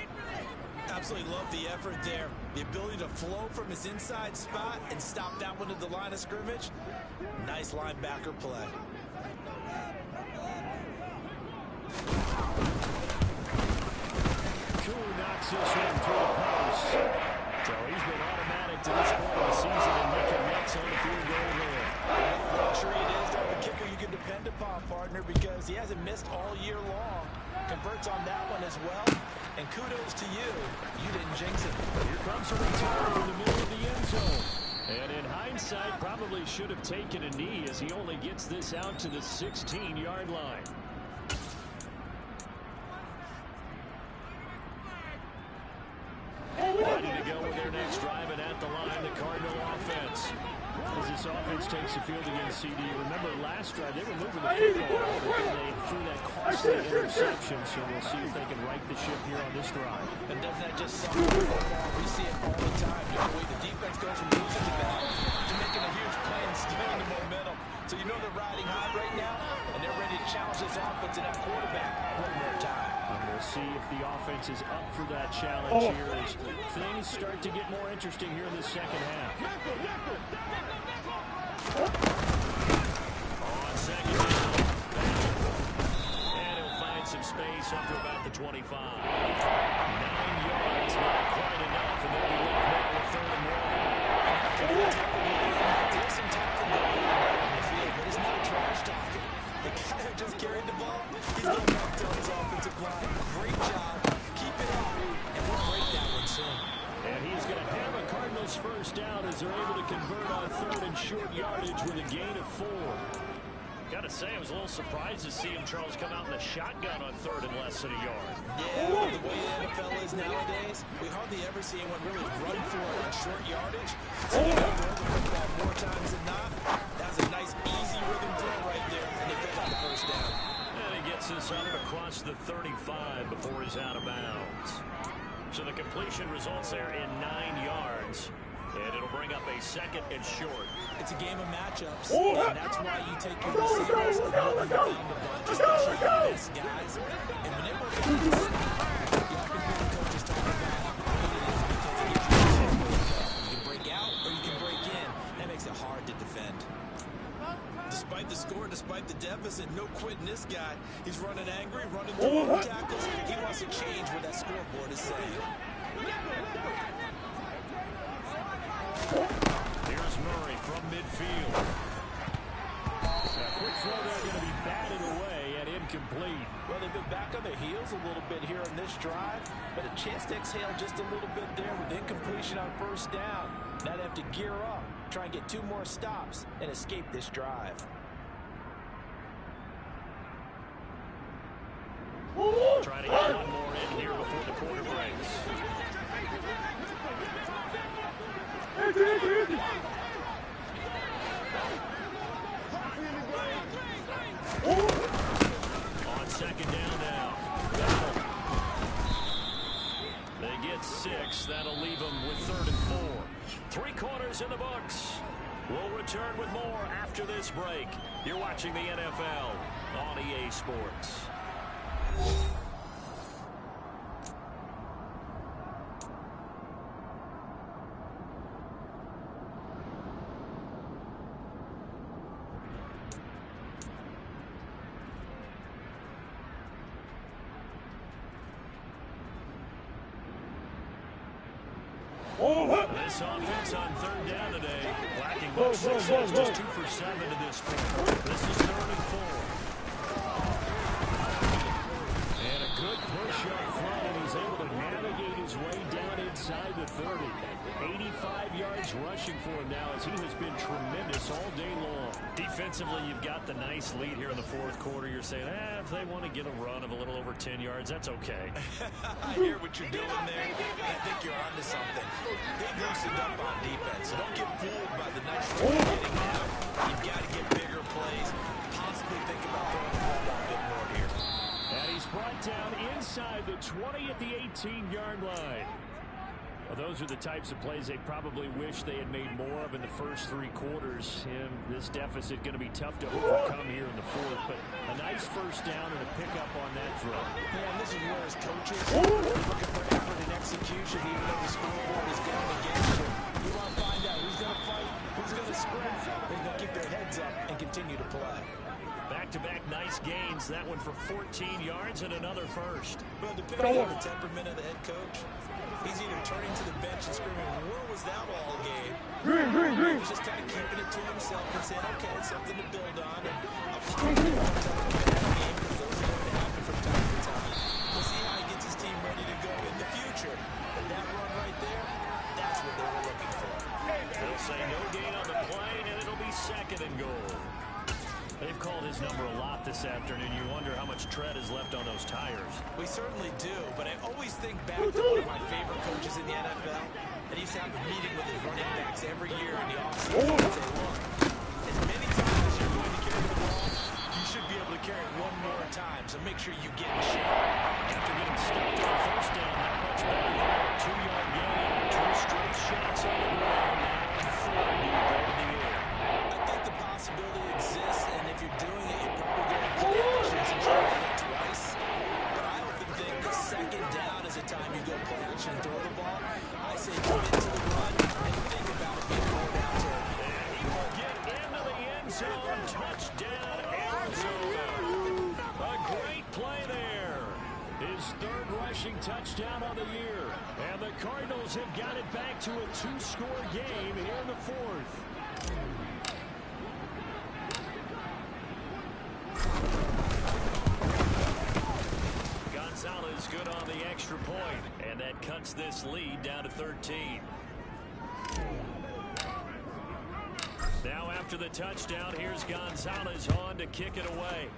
Absolutely love the effort there. The ability to flow from his inside spot and stop that one at the line of scrimmage. Nice linebacker play. Koo knocks this one through the post. So he's been automatic to this point of the season and making nets on the field goal there. Luxury it is to have a kicker you can depend upon, partner, because he hasn't missed all year long. Converts on that one as well. And kudos to you. You didn't jinx it. Here comes a return from the middle of the end zone. And in hindsight, probably should have taken a knee as he only gets this out to the 16-yard line. Ready to go with their next drive, and at the line, the Cardinal offense. As this offense takes the field against CD, remember last drive they were moving the football, but then they threw that costly interception, so we'll see if they can right the ship here on this drive. And doesn't that just sum up football? We see it all the time. You know, the way the defense goes from losing to that to making a huge play and stealing the momentum. So you know they're riding high right now, and they're ready to challenge this offense and that quarterback one more time. And we'll see if the offense is up for that challenge here as things start to get more interesting here in the second half. On second down. And he'll find some space space after about the 25. 9 yards, not quite enough, and they'll be left now with 3rd and 1. There's some talking going on right on the field, but it's not trash talking. The guy who just carried the ball, he's going back to his offensive line. Great job. Keep it up, and we'll break that one soon. And he's going to have a Cardinals first down as they're able to convert on 3rd and short yardage with a gain of 4. Got to say, I was a little surprised to see him, Charles, come out in the shotgun on 3rd and less than a yard. Yeah, the way the NFL is nowadays, we hardly ever see anyone really run for it on short yardage. So you know, throw the football more times than not. That was a nice, easy rhythm throw right there, and they pick up the first down. And he gets this up across the 35 before he's out of bounds. So the completion results there in 9 yards. And it'll bring up a 2nd and short. It's a game of matchups, and that's why you take your receivers and move them down the bunch, especially the best guys. And when they work out this, you often hear the coaches talk about how great it is because it gives you a chance to go. You can break out or you can break in. That makes it hard to defend. Despite the score, despite the deficit, no quitting this guy. He's running angry, running through tackles. He wants to change what that scoreboard is saying. Here's Murray from midfield. A quick throw there going to be batted away and incomplete. Well, they've been back on their heels a little bit here on this drive, but a chance to exhale just a little bit there with incompletion on first down. Now they have to gear up, try and get 2 more stops, and escape this drive. Trying to get one more in here before the quarter breaks. On 2nd down now. They get 6. That'll leave them with 3rd and 4. 3 quarters in the books. We'll return with more after this break. You're watching the NFL on EA Sports. This offense on 3rd down today, lacking much success, just 2 for 7 to this point. This is 3rd and 4. And a good push up front, and he's able to navigate his way down inside the 30. 85 yards rushing for him now as he has been tremendous all day long. Defensively, you've got the nice lead here in the 4th quarter. You're saying, if they want to get a run of a little over 10 yards, that's okay. I hear what you're doing there, and I think you're onto something. They've loosened up on defense, so don't get fooled by the nice run you're getting now. You've got to get bigger plays, possibly think about throwing the ball a bit more here. And he's brought down inside the 20 at the 18-yard line. Well, those are the types of plays they probably wish they had made more of in the first 3 quarters. And this deficit going to be tough to overcome here in the 4th. But a nice first down and a pickup on that throw. Yeah, and this is where as coaches, you're looking for effort and execution, even though the scoreboard is going against you. You want to find out who's going to fight, who's going to sprint, who's going to keep their heads up and continue to play. Back-to-back nice gains. That one for 14 yards and another first. Well, depending on the temperament of the head coach, he's either turning to the bench and screaming, where was that all game? Or he's just kind of keeping it to himself and saying, okay, it's something to build on. And a positive game, because those are going to happen from time to time. We'll see how he gets his team ready to go in the future. And that run right there, that's what they were looking for. They'll say no gain on the play, and it'll be 2nd and goal. They've called his number a lot this afternoon. You wonder how much tread is left on those tires. We certainly do, but I always think back to one of my favorite coaches in the NFL, and he used to have a meeting with his running backs every year in the offseason and say, look, as many times as you're going to carry the ball, you should be able to carry it one more time, so make sure you get in shape. After getting stopped on first down, not much better there. 2-yard gain, 2 straight shots on the ground. Now 4 to go to the air. I think the possibility exists, and if you're doing it, you're probably going to play action since you're doing it twice. But I often think the 2nd down is a time you go play action and throw the ball. I say commit to the run and think about it being more down to it. And he will get into the end zone. Touchdown, Arizona. A great play there. his third rushing touchdown on the year. And the Cardinals have got it back to a 2-score game here in the fourth. Gonzalez good on the extra point, and that cuts this lead down to 13. Now after the touchdown, here's Gonzalez on to kick it away.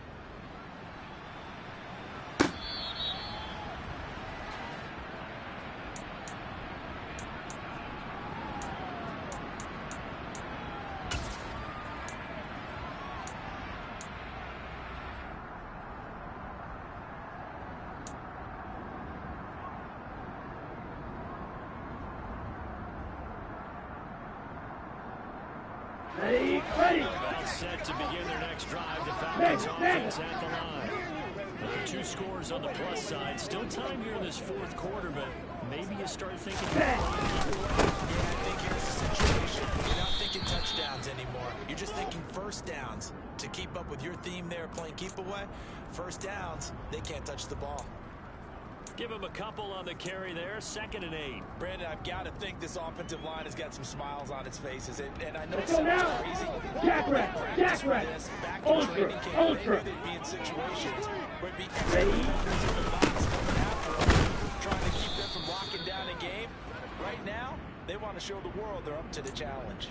Ready. About set to begin their next drive. The Falcons offense at the line. There are 2 scores on the plus side. Still time here in this fourth quarter, but maybe you start thinking. Yeah, I think here's the situation. You're not thinking touchdowns anymore. You're just thinking first downs. To keep up with your theme there, playing keep away, first downs, they can't touch the ball. Give him a couple on the carry there. 2nd and 8. Brandon, I've got to think this offensive line has got some smiles on its faces. And I know it Let's go sounds now. crazy. Jack They Rack, practice Jack for Rack. this. Back in Ultra, training camp, ultra. they knew they'd be in situations where it'd be Ready. defenders in the box coming after them, trying to keep them from locking down a game. Right now, they want to show the world they're up to the challenge.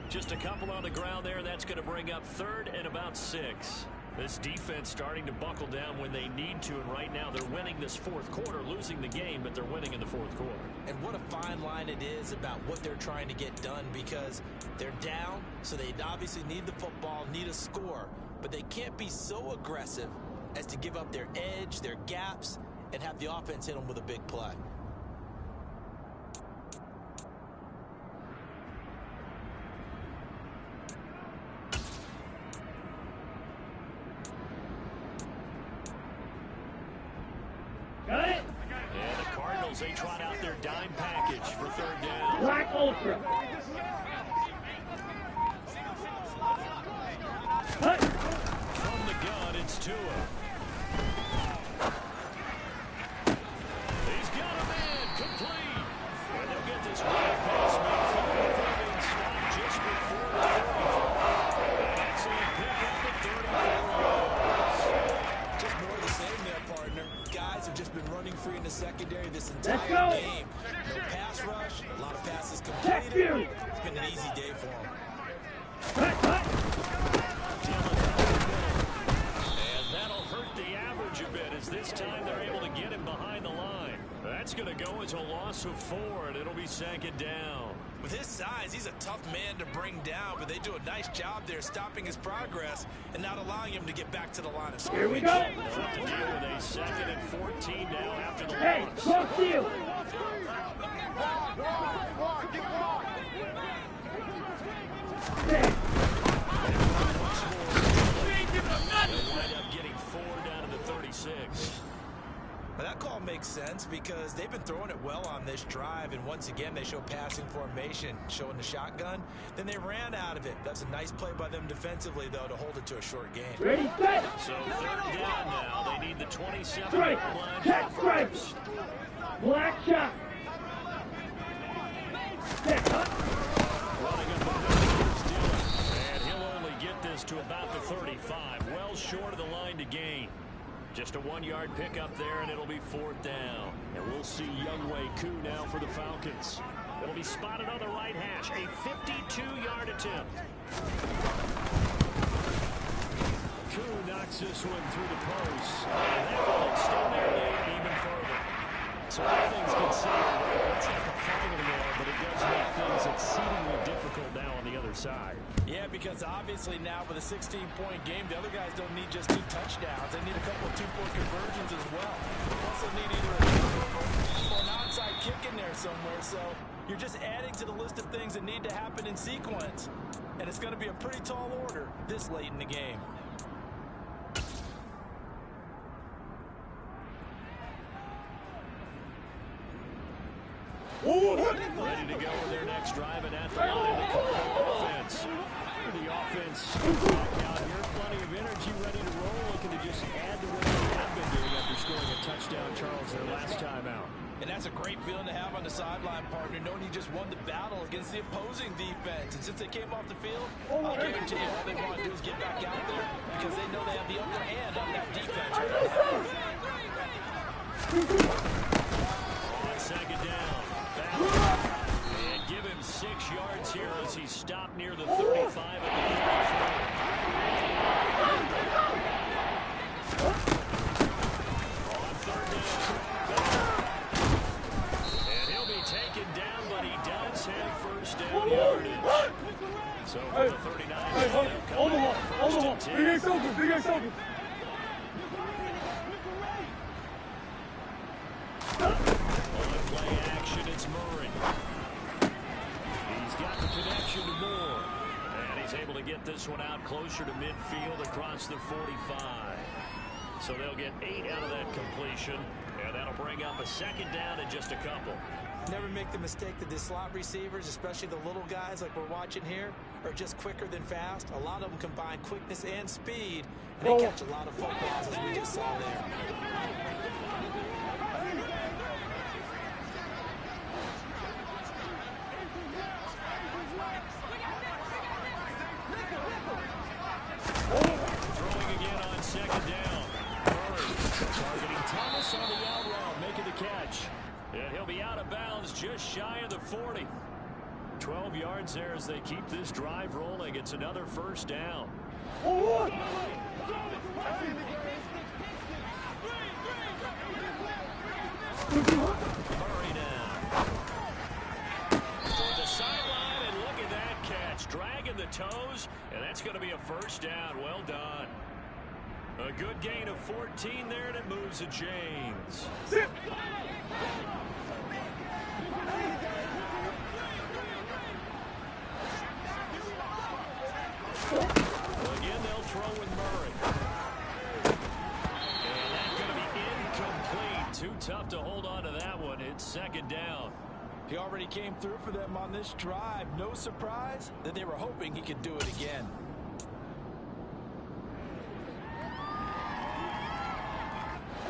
Just a couple on the ground there. That's going to bring up 3rd and about 6. This defense starting to buckle down when they need to, and right now they're winning this fourth quarter, losing the game, but they're winning in the fourth quarter. And what a fine line it is about what they're trying to get done, because they're down, so they obviously need the football, need a score, but they can't be so aggressive as to give up their edge, their gaps, and have the offense hit them with a big play. Got it. And the Cardinals, they trot out their dime package for 3rd down. Black Ultra. Cut. From the gun, it's Tua. He's got a man, complete. And they'll get this right past midfield before being stopped just before the 35. That's a pick up the 34. Just more of the same there, partner. Guys have just been running free in the secondary this Let's entire go. game. No pass rush, a lot of passes Check completed. you. It's been an easy day for them. Cut. And that'll hurt the average a bit, as this time they're able to get him behind the line. That's going to go as a loss of 4, and it'll be 2nd down. With his size, he's a tough man to bring down, but they do a nice job there stopping his progress and not allowing him to get back to the line of Here we scrimmage. go. They'll have to deal with a 2nd and 14 now after the Hey, loss. cross you. They'll wind up getting 4 down to the 36. But that call makes sense because they've been throwing it well on this drive, and once again they show passing formation, showing the shotgun. Then they ran out of it. That's a nice play by them defensively, though, to hold it to a short game. Ready, set. So 3rd down now. They need the 27 Strike. line Check, for strike. first. Black shot. Set, cut. Running up the middle is Dillon. And he'll only get this to about the 35. Well short of the line to gain. Just a 1-yard pickup there, and it'll be 4th down. And we'll see wk3 now for the Falcons. It'll be spotted on the right hash. A 52-yard attempt. Koo knocks this one through the post. And that will extend their lead even further. So all things considered, it's not the final there, but it does make things exceedingly difficult now on the other side. Yeah, because obviously now with a 16-point game, the other guys don't need just 2 touchdowns. They need a couple of 2-point conversions as well. They also need either a or an onside kick in there somewhere. So you're just adding to the list of things that need to happen in sequence. And it's going to be a pretty tall order this late in the game. Ready to go with their next drive, and at the line, the Cardinal offense. The offense back out here. Plenty of energy, ready to roll. Looking to just add to what they have been doing after scoring a touchdown, Charles, their last time out. And that's a great feeling to have on the sideline, partner, knowing you just won the battle against the opposing defense. And since they came off the field, I'll guarantee you all they want to do is get back out there because they know they have the upper hand on that defense right now. On second down, and give him 6 yards here as he stopped near the 35 at the 34. On third down. Taken down, but he does have first down yardage. So for the 39, Hold on. Big X open. On play action, it's Murray. He's got the connection to Moore. And he's able to get this one out closer to midfield across the 45. So they'll get 8 out of that completion. And that'll bring up a second down in just a couple. Never make the mistake that the slot receivers, especially the little guys like we're watching here, are just quicker than fast. A lot of them combine quickness and speed, and they catch a lot of footballs as we just saw there. Throwing again on second down. Murray targeting Thomas on the out route, making the catch. And he'll be out of bounds just shy of the 40. 12 yards there as they keep this drive rolling. It's another first down. Hold on. Murray now. Toward the sideline, and look at that catch. Dragging the toes, and that's going to be a first down. Well done. A good gain of 14 there, and it moves to James. Sit. Again, they'll throw with Murray. And that's going to be incomplete. Too tough to hold on to that one. It's second down. He already came through for them on this drive. No surprise that they were hoping he could do it again.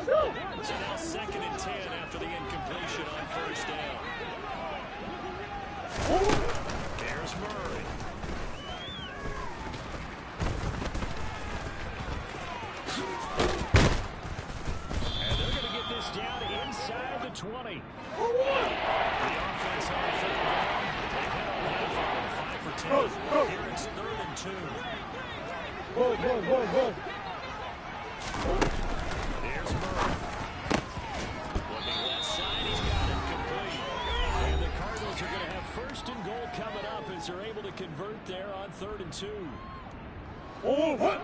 So now second and 10 after the incompletion on first down. There's Murray. And they're going to get this down inside the 20. The offense on third down. They've had all half of them, 5 for 10. Here it's third and 2. Whoa. There's Murray. Looking left side, he's got it complete. And the Cardinals are going to have first and goal coming up as they're able to convert there on third and 2. What?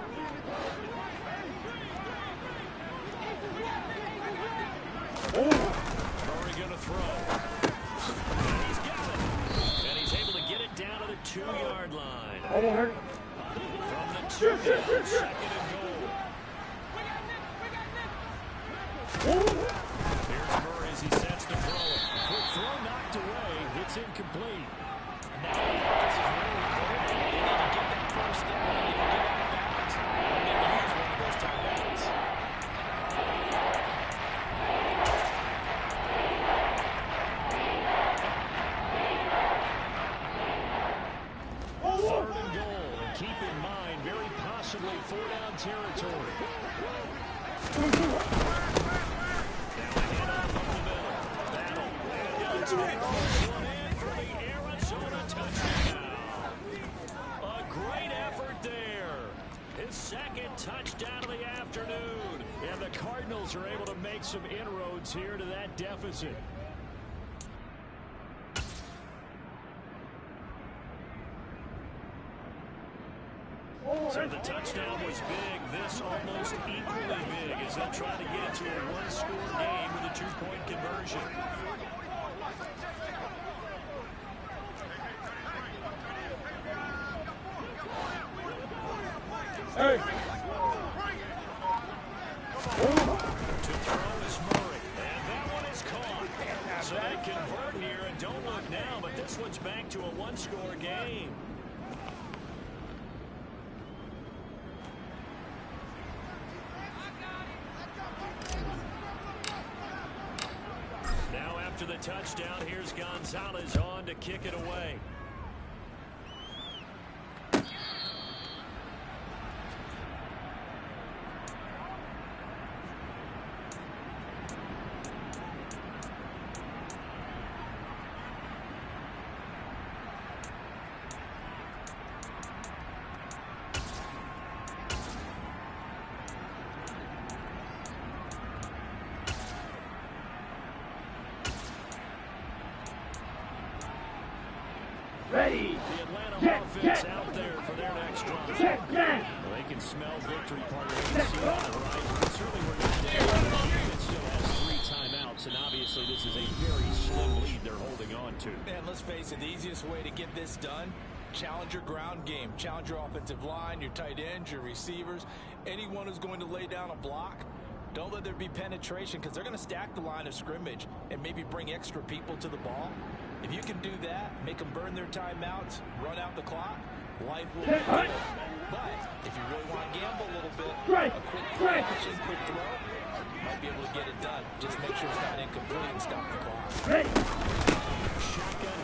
Murray going to throw. And he's got it. And he's able to get it down to the 2-yard line. From the 2-yard, second and goal. Here's Murray as he sets the throw. Quick throw knocked away. It's incomplete. Now this is really important. They need to get that first down. They need to get out of bounds. And maybe use one of those timeouts. Third and goal. And keep in mind, very possibly 4-down territory. Now a handoff up the middle. Battle. And does make this one in for the Arizona touchdown. A great effort there. His second touchdown of the afternoon. And the Cardinals are able to make some inroads here to that deficit. So the touchdown was big. This almost equally big as they'll try to get it to a one-score game with a 2-point conversion. Hey. To throw is Murray. And that one is caught. So they convert here and don't look now, but this one's back to a one-score game. after the touchdown. Here's Gonzalez on to kick it away. Ready. The Atlanta offense out there for their next drive. Well, they can smell victory, partner. They can see it on the horizon. Certainly we're not there. The defense still has 3 timeouts, and obviously this is a very slim lead they're holding on to. Man, let's face it, the easiest way to get this done, challenge your ground game. Challenge your offensive line, your tight ends, your receivers, anyone who's going to lay down a block. Don't let there be penetration because they're going to stack the line of scrimmage and maybe bring extra people to the ball. If you can do that, make them burn their timeouts, run out the clock, life will be good. But if you really want to gamble a little bit, a quick play action, quick throw, might be able to get it done. Just make sure it's not incomplete and stop the clock. Shotgun.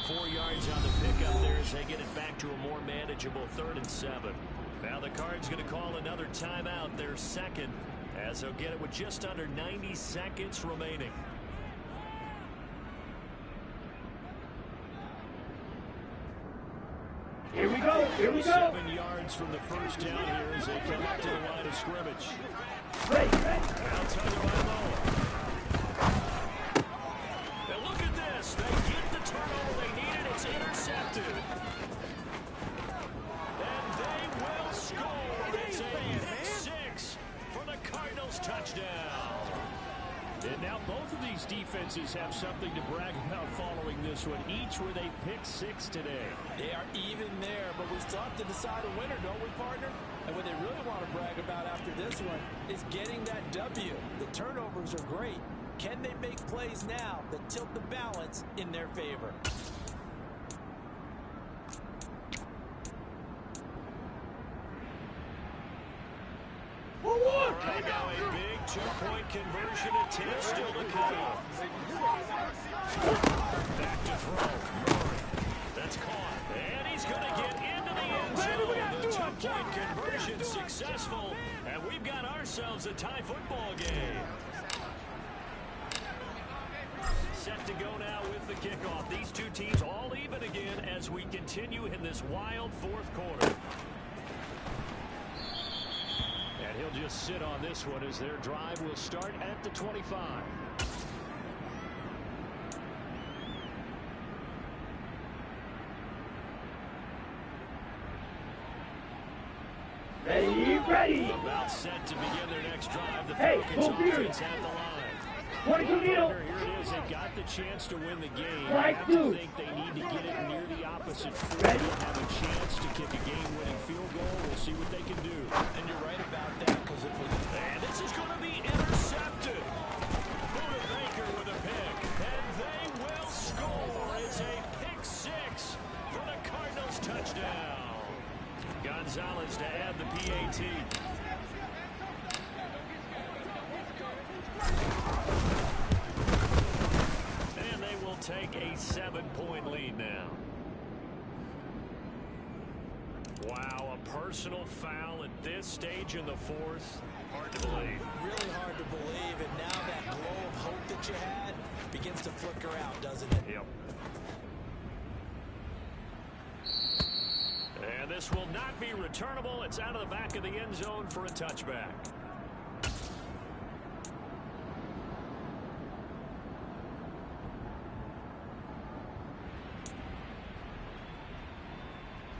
4 yards on the pickup there as they get it back to a more manageable 3rd and 7. Now the Cards going to call another timeout, their second, as they'll get it with just under 90 seconds remaining. Here we go. Here we go. 7 yards from the first down here as they come up to the line of scrimmage. Ready. Now Tagovailoa. And look at this. They get the turnover they needed. It's intercepted. And they will score. It's a 6 for the Cardinals touchdown. And now both of these defenses have something to brag about following this one, each with a pick 6 today. They are even there, but we still have to decide a winner, don't we, partner? And what they really want to brag about after this one is getting that W. The turnovers are great. Can they make plays now that tilt the balance in their favor? Right now, a big 2-point conversion attempt still to come. Back to throw. Murray. That's caught. And he's going to get into the end zone. The 2-point conversion successful. And we've got ourselves a tie football game. Set to go now with the kickoff. These two teams all even again as we continue in this wild 4th quarter. And he'll just sit on this one as their drive will start at the 25. Ready. About set to begin their next drive. The Falcons offense at the line. 22 needle. Here it is. They got the chance to win the game. Strike I have to 2. think they need to get it near the opposite 40 and have a chance to kick a game-winning field goal. We'll see what they can do. And you're right about that because if we... And this is going to be intercepted. Buda Baker with a pick. And they will score. It's a pick 6 for the Cardinals touchdown. Gonzalez to add the PAT. And they will take a 7-point lead now. Wow, a personal foul at this stage in the 4th. Hard to believe. Really hard to believe, and now that glow of hope that you had begins to flicker out, doesn't it? Yep. And this will not be returnable. It's out of the back of the end zone for a touchback.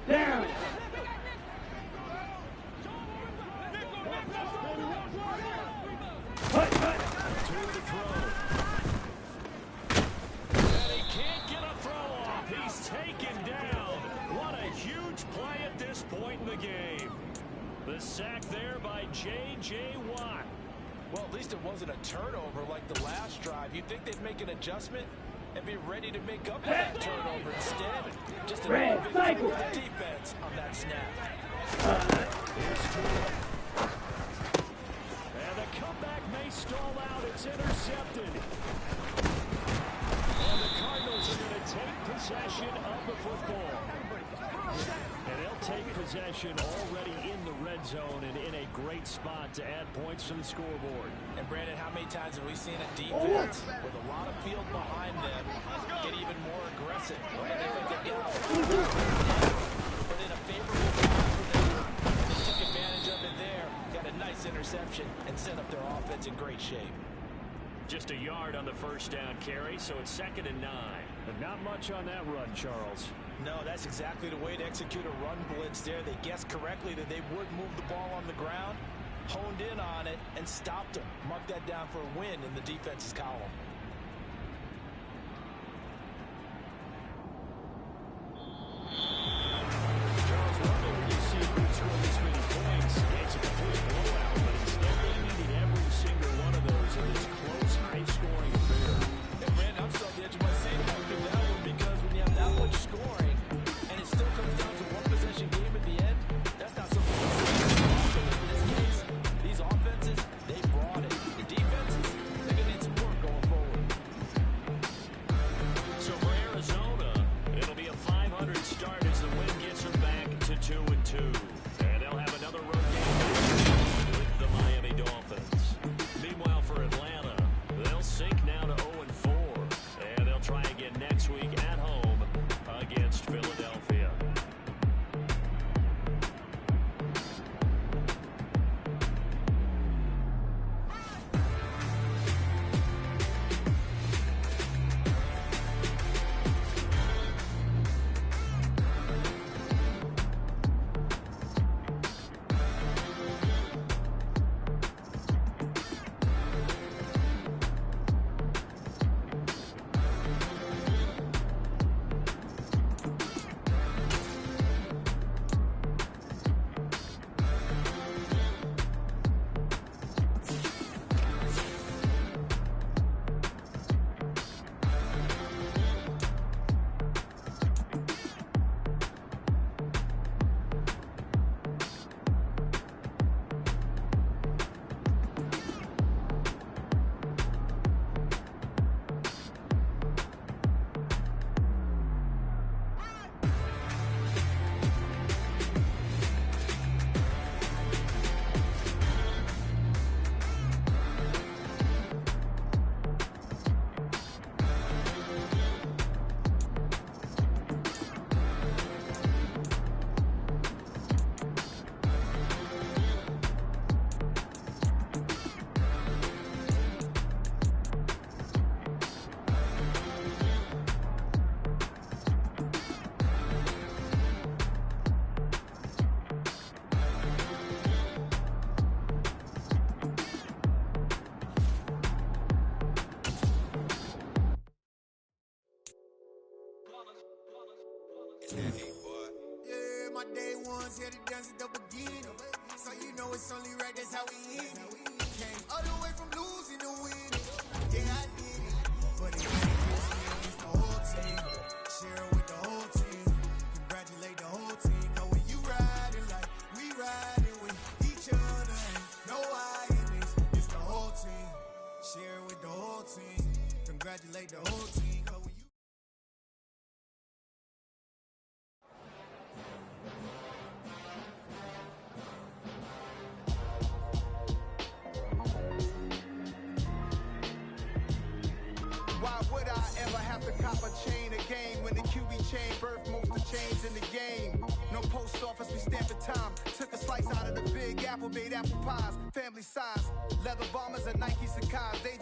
Down. Cut. To the throw. And he can't get a throw off. He's taken down. What a huge play at this point in the game. The sack there by J.J. Watt. Well, at least it wasn't a turnover like the last drive. You'd think they'd make an adjustment and be ready to make up for that turnover. Instead, just another victory for the defense on that snap. And the comeback may stall out. It's It's intercepted. And the Cardinals are going to take possession of the football. And they'll take possession already in the red zone and in a great spot to add points to the scoreboard. And Brandon, how many times have we seen a defense with a lot of field behind them get even more aggressive? When they think they've got put in a favorable spot for them. They took advantage of it there, got a nice interception, and set up their offense in great shape. Just a yard on the first down carry, so it's 2nd and 9. And not much on that run, Charles. No, that's exactly the way to execute a run blitz there. They guessed correctly that they would move the ball on the ground, honed in on it, and stopped them. Mark that down for a win in the defense's column. Charles, normally when you see a group score this many points, it's a complete blowout, but instead they needed every single one of those in this close, high-scoring affair. And Brandon, I'm still on the edge of my seat after that one because when you have that much scoring and it still comes down to one possession game at the end, that's not something you see. In this case, these offenses, they brought it. The defenses, they're going to need some work going forward. So for Arizona, it'll be a 500 start as the win gets them back to 2-2. And they'll have another road game with the Miami Dolphins. Meanwhile, for Atlanta, they'll sink now to 0-4. And they'll try again next week at home against Philadelphia. Yeah, my day ones here to dance at the beginning. So you know it's only right, that's how we end it. Came all the way from losing to winning. Yeah, I did it. But it ain't the whole team. Share it with the whole team. Congratulate the whole team. Cause when you riding like we riding with each other, ain't no I in this. It's the whole team. Share it with the whole team. Congratulate the whole team. Cause when you Why would I ever have to cop a chain again when the QB chain birthed most of chains in the game? No post office, we stamped the time. Took a slice out of the big apple, made apple pies, family size. Leather bombers and Nike Sacai's. They